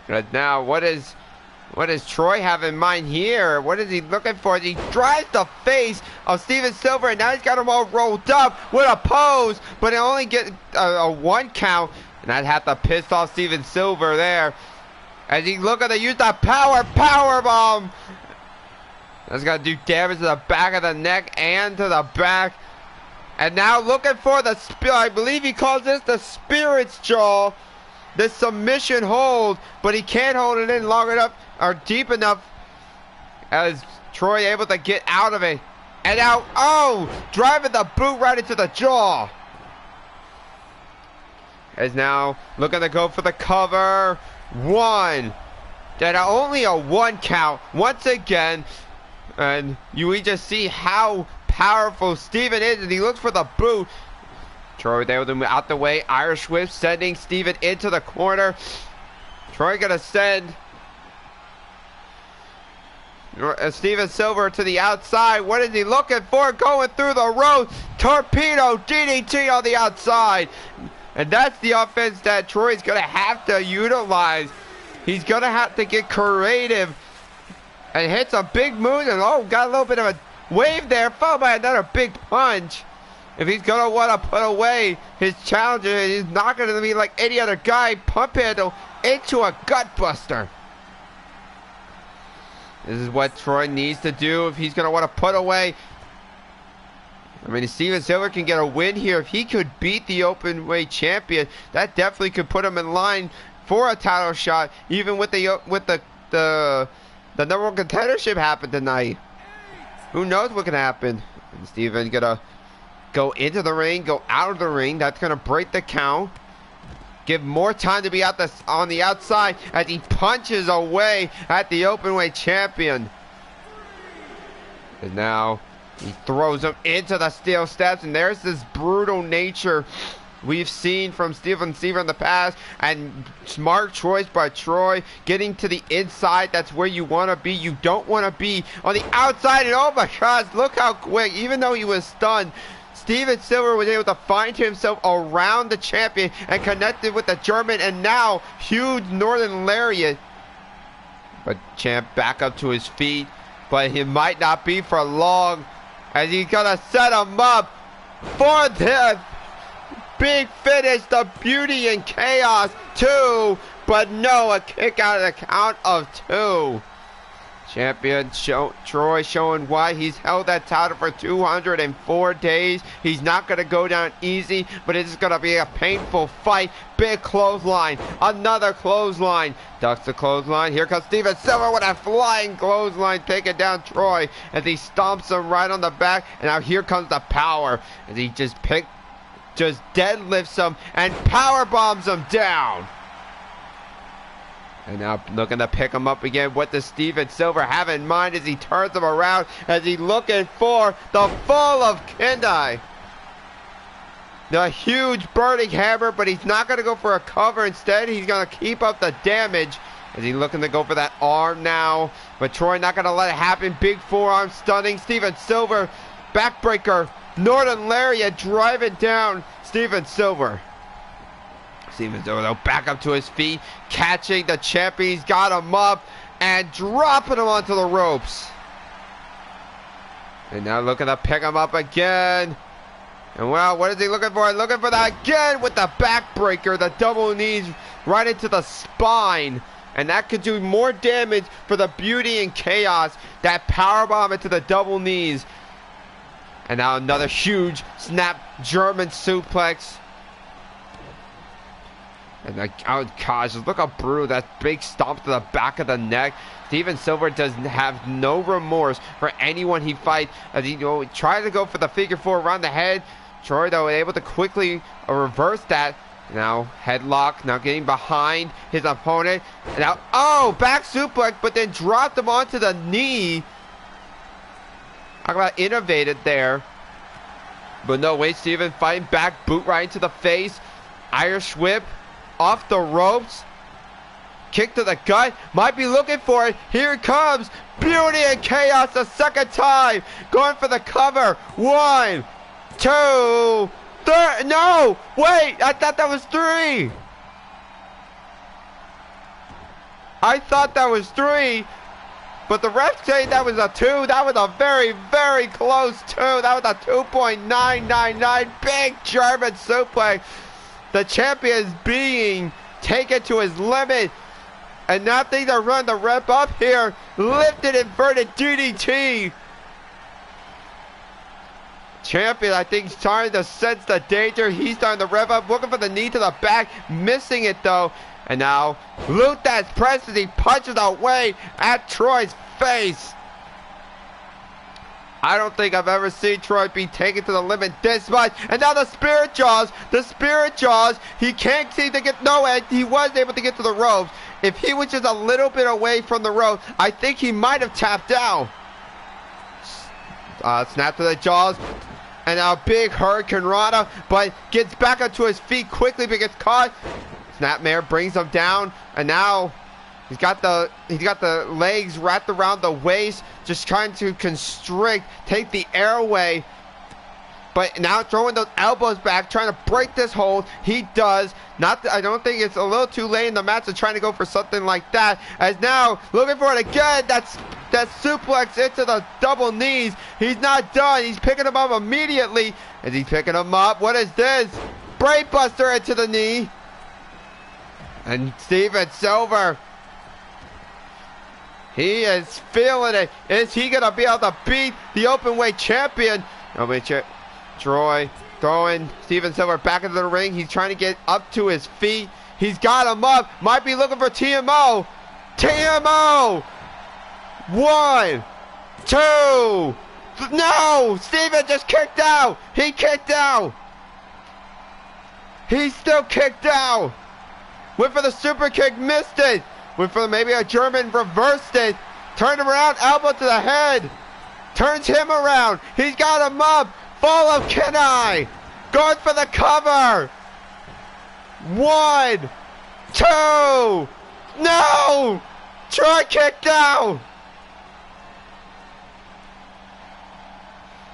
But now what does Troy have in mind here? What is he looking for? He drives the face of Steven Silver, and now he's got him all rolled up with a pose, but it only gets a 1 count. And I'd have to piss off Steven Silver there. As he look at use the power bomb. That's gonna do damage to the back of the neck and to the back. And now looking for the I believe he calls this the Spirit's Jaw. The submission hold, but he can't hold it in long enough or deep enough as Troy able to get out of it. And now, driving the boot right into the jaw. Is now looking to go for the cover. 1. Then only a 1 count once again. And we just see how powerful Steven is as he looks for the boot. Troy there with him out the way. Irish whip sending Steven into the corner. Troy gonna send Steven Silver to the outside. What is he looking for? Going through the rope. Torpedo DDT on the outside. And that's the offense that Troy's going to have to utilize. He's going to have to get creative and hit some big moves. And got a little bit of a wave there, followed by another big punch. If he's going to want to put away his challenger, he's not going to be like any other guy. Pump handle into a gut buster. This is what Troy needs to do if he's going to want to put away. I mean, if Steven Silver can get a win here, if he could beat the open weight champion, that definitely could put him in line for a title shot, even with the number 1 contendership happen tonight. Who knows what can happen? And Steven's gonna go into the ring, go out of the ring. That's gonna break the count. Give more time to be on the outside as he punches away at the open weight champion. And now he throws him into the steel steps, and there's this brutal nature we've seen from Steven Silver in the past, and smart choice by Troy, getting to the inside. That's where you want to be. You don't want to be on the outside, and oh my gosh, look how quick, even though he was stunned, Steven Silver was able to find himself around the champion and connected with the German, and now huge Northern Lariat. But champ back up to his feet, but he might not be for long, as he's gonna set him up for the big finish, the Beauty and Chaos 2, but no, a kick out of the count of 2. Champion Troy showing why he's held that title for 204 days. He's not going to go down easy, but it's going to be a painful fight. Big clothesline, another clothesline. Ducks the clothesline. Here comes Steven Silver with a flying clothesline, taking down Troy as he stomps him right on the back. And now here comes the power as he just deadlifts him and power bombs him down. And now looking to pick him up again. What does Steven Silver have in mind as he turns him around? As he looking for the fall of Kendai. The huge burning hammer, but he's not going to go for a cover. Instead, he's going to keep up the damage. As he's looking to go for that arm now. But Troy not going to let it happen. Big forearm stunning. Steven Silver, backbreaker. Northern Lariat driving down Steven Silver. Steven Silver though back up to his feet. Catching the champion. He's got him up. And dropping him onto the ropes. And now looking to pick him up again. And well, what is he looking for? Looking for that again with the backbreaker. The double knees right into the spine. And that could do more damage for the Beauty and Chaos. That powerbomb into the double knees. And now another huge snap German suplex. And like, oh gosh, look how brutal that big stomp to the back of the neck. Steven Silver does have no remorse for anyone he fights. As he tries to go for the figure four around the head. Troy though able to quickly reverse that. Now headlock, now getting behind his opponent. And now, oh, back suplex, but then dropped him onto the knee. Talk about innovated there. But no, wait, Steven fighting back, boot right into the face. Irish whip off the ropes. Kick to the gut. Might be looking for it. Here it comes. Beauty and Chaos the second time. Going for the cover. 1, 2, 3. No! Wait! I thought that was 3. I thought that was 3. But the ref saying that was a 2. That was a very, very close 2. That was a 2.999. Big German suplex. The champion is being taken to his limit. And now things are running the rep up here. Lifted inverted DDT. Champion, I think, is starting to sense the danger. He's starting to rev up, looking for the knee to the back. Missing it, though. And now, loot that press as he punches away at Troy's face. I don't think I've ever seen Troy be taken to the limit this much. And now the Spirit Jaws. The Spirit Jaws. He can't seem to get... No, he was able to get to the ropes. If he was just a little bit away from the rope, I think he might have tapped out. Snap to the jaws. And now big Hurricane Rana. But gets back onto his feet quickly but gets caught. Snapmare brings him down. And now... He's got the legs wrapped around the waist, just trying to constrict, take the air away. But now throwing those elbows back, trying to break this hold. He does. I don't think it's a little too late in the match to trying to go for something like that. As now looking for it again. That suplex into the double knees. He's not done. He's picking him up immediately. As he's picking him up. What is this? Brainbuster into the knee. And Steven Silver. He is feeling it. Is he going to be able to beat the openweight champion? Troy throwing Steven Silver back into the ring. He's trying to get up to his feet. He's got him up. Might be looking for TMO. TMO. 1, 2. No! Steven just kicked out. He kicked out. He's still kicked out. Went for the super kick. Missed it. Went for maybe a German, reversed it. Turned him around, elbow to the head. Turns him around. He's got him up. Fall of Kenai. Going for the cover. 1, 2. No! Troy kicked out.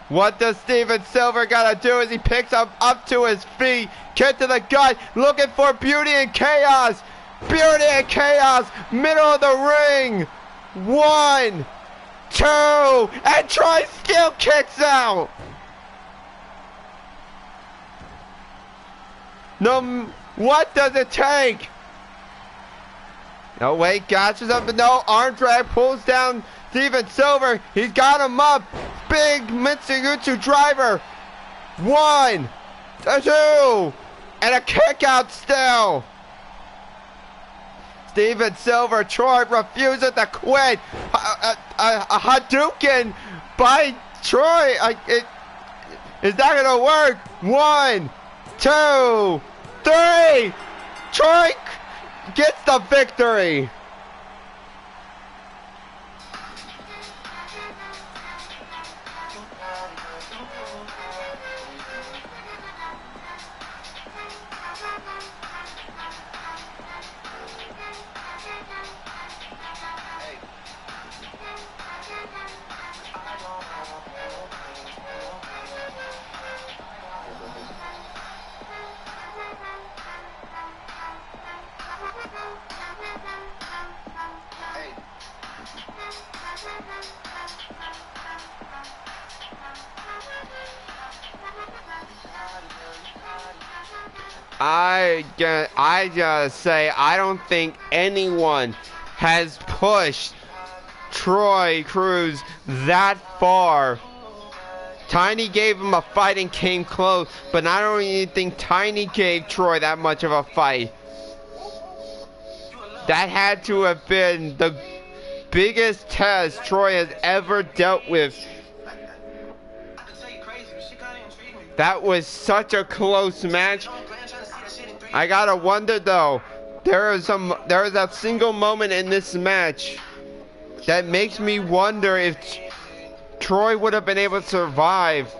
What does Steven Silver gotta do as he picks him up to his feet. Kick to the gut. Looking for Beauty and Chaos. Beauty and Chaos, middle of the ring. 1, 2, and Troy still kicks out. No, what does it take? No, wait, catches up, no, arm drag, pulls down Steven Silver. He's got him up. Big Mitsugutsu driver. 1, 2, and a kick out still. Steven Silver, Troy refuses to quit. A Hadouken by Troy. Is that going to work? 1, 2, 3. Troy gets the victory. I just say I don't think anyone has pushed Troy Cruz that far. Tiny gave him a fight and came close, but I don't even think Tiny gave Troy that much of a fight. That had to have been the biggest test Troy has ever dealt with. That was such a close match. I gotta wonder though, there is a single moment in this match that makes me wonder if Troy would have been able to survive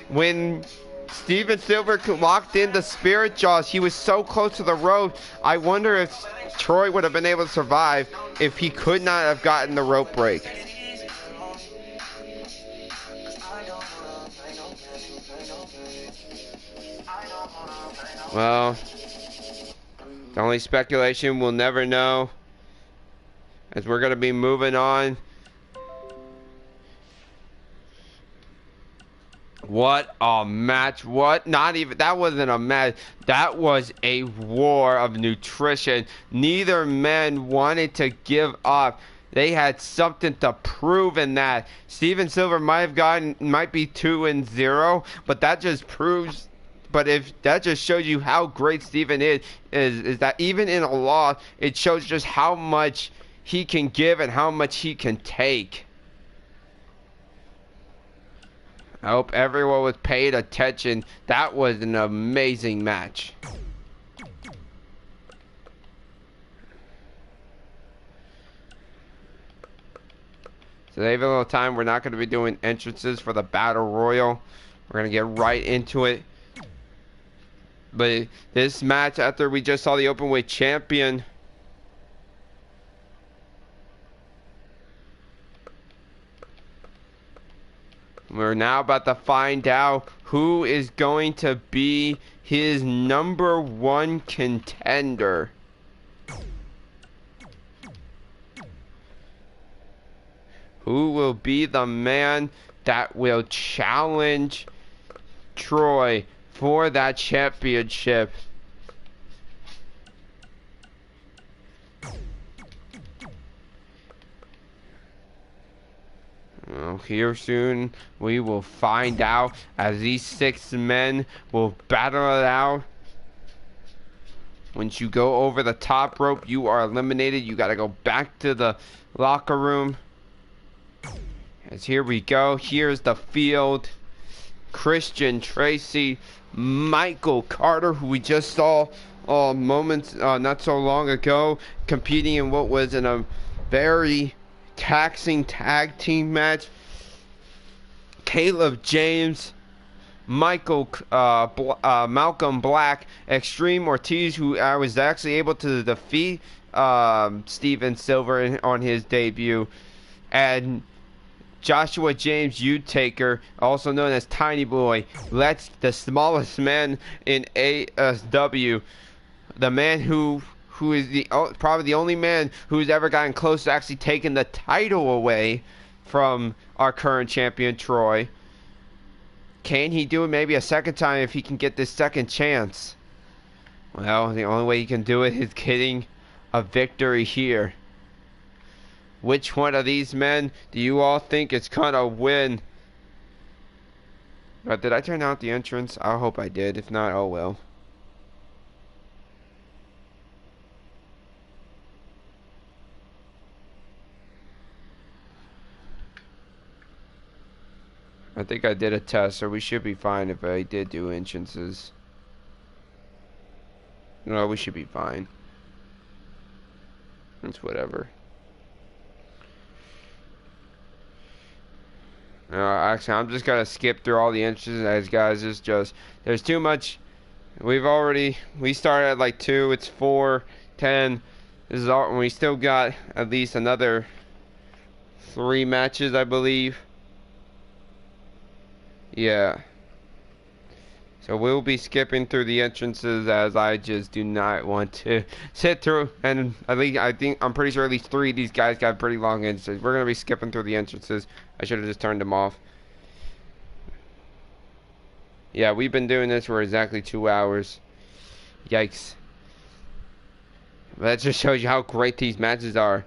when Steven Silver locked in the spirit jaws. He was so close to the rope. I wonder if Troy would have been able to survive if he could not have gotten the rope break. Well, it's only speculation. We'll never know, as we're going to be moving on. What a match. What? Not even, that wasn't a match. That was a war of nutrition. Neither man wanted to give up. They had something to prove in that. Steven Silver might be 2-0, but that just proves, but if that just shows you how great Steven is that even in a loss, it shows just how much he can give and how much he can take. I hope everyone was paid attention. That was an amazing match. Save a little time. We're not going to be doing entrances for the Battle Royal. We're going to get right into it. But this match, after we just saw the Openweight champion, we're now about to find out who is going to be his #1 contender. Who will be the man that will challenge Troy for that championship? Well, here soon we will find out, as these 6 men will battle it out. Once you go over the top rope, you are eliminated. You got to go back to the locker room. As here we go. Here's the field. Christian Tracy, Michael Carter, who we just saw moments not so long ago, competing in what was in a very taxing tag team match. Caleb James, Malcolm Black, Extreme Ortiz, who I was actually able to defeat Steven Silver on his debut, and Joshua James Utaker, also known as Tiny Boy, the smallest man in ASW, the man who is probably the only man who's ever gotten close to actually taking the title away from our current champion, Troy. Can he do it maybe a second time if he can get this second chance? Well, the only way he can do it is getting a victory here. Which one of these men do you all think is gonna win? But did I turn out the entrance? I hope I did. If not, oh well. I think I did a test, so we should be fine if I did do entrances. No, we should be fine. It's whatever. Actually, I'm just gonna skip through all the entrances, guys. It's just, there's too much. We started at like 2, it's 4, 10. This is all, and we still got at least another 3 matches, I believe. Yeah. So we'll be skipping through the entrances, as I just do not want to sit through. And I'm pretty sure at least 3 of these guys got pretty long entrances. We're gonna be skipping through the entrances. I should have just turned them off. Yeah, we've been doing this for exactly 2 hours. Yikes. But that just shows you how great these matches are.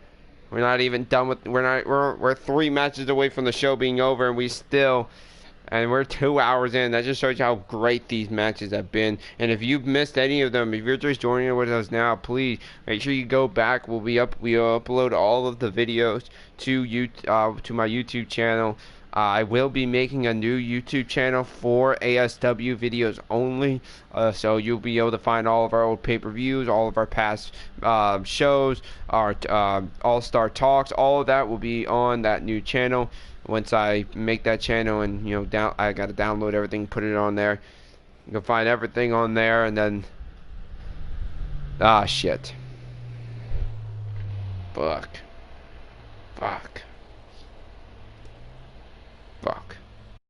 We're not even done with. We're 3 matches away from the show being over, and we're 2 hours in. That just shows you how great these matches have been. And if you've missed any of them, if you're just joining with us now, please make sure you go back. We'll upload all of the videos to my YouTube channel. I will be making a new YouTube channel for ASW videos only, so you'll be able to find all of our old pay-per-views, all of our past shows, our All-Star Talks. All of that will be on that new channel. Once I make that channel, and I gotta download everything, put it on there. You can find everything on there, and then shit, fuck.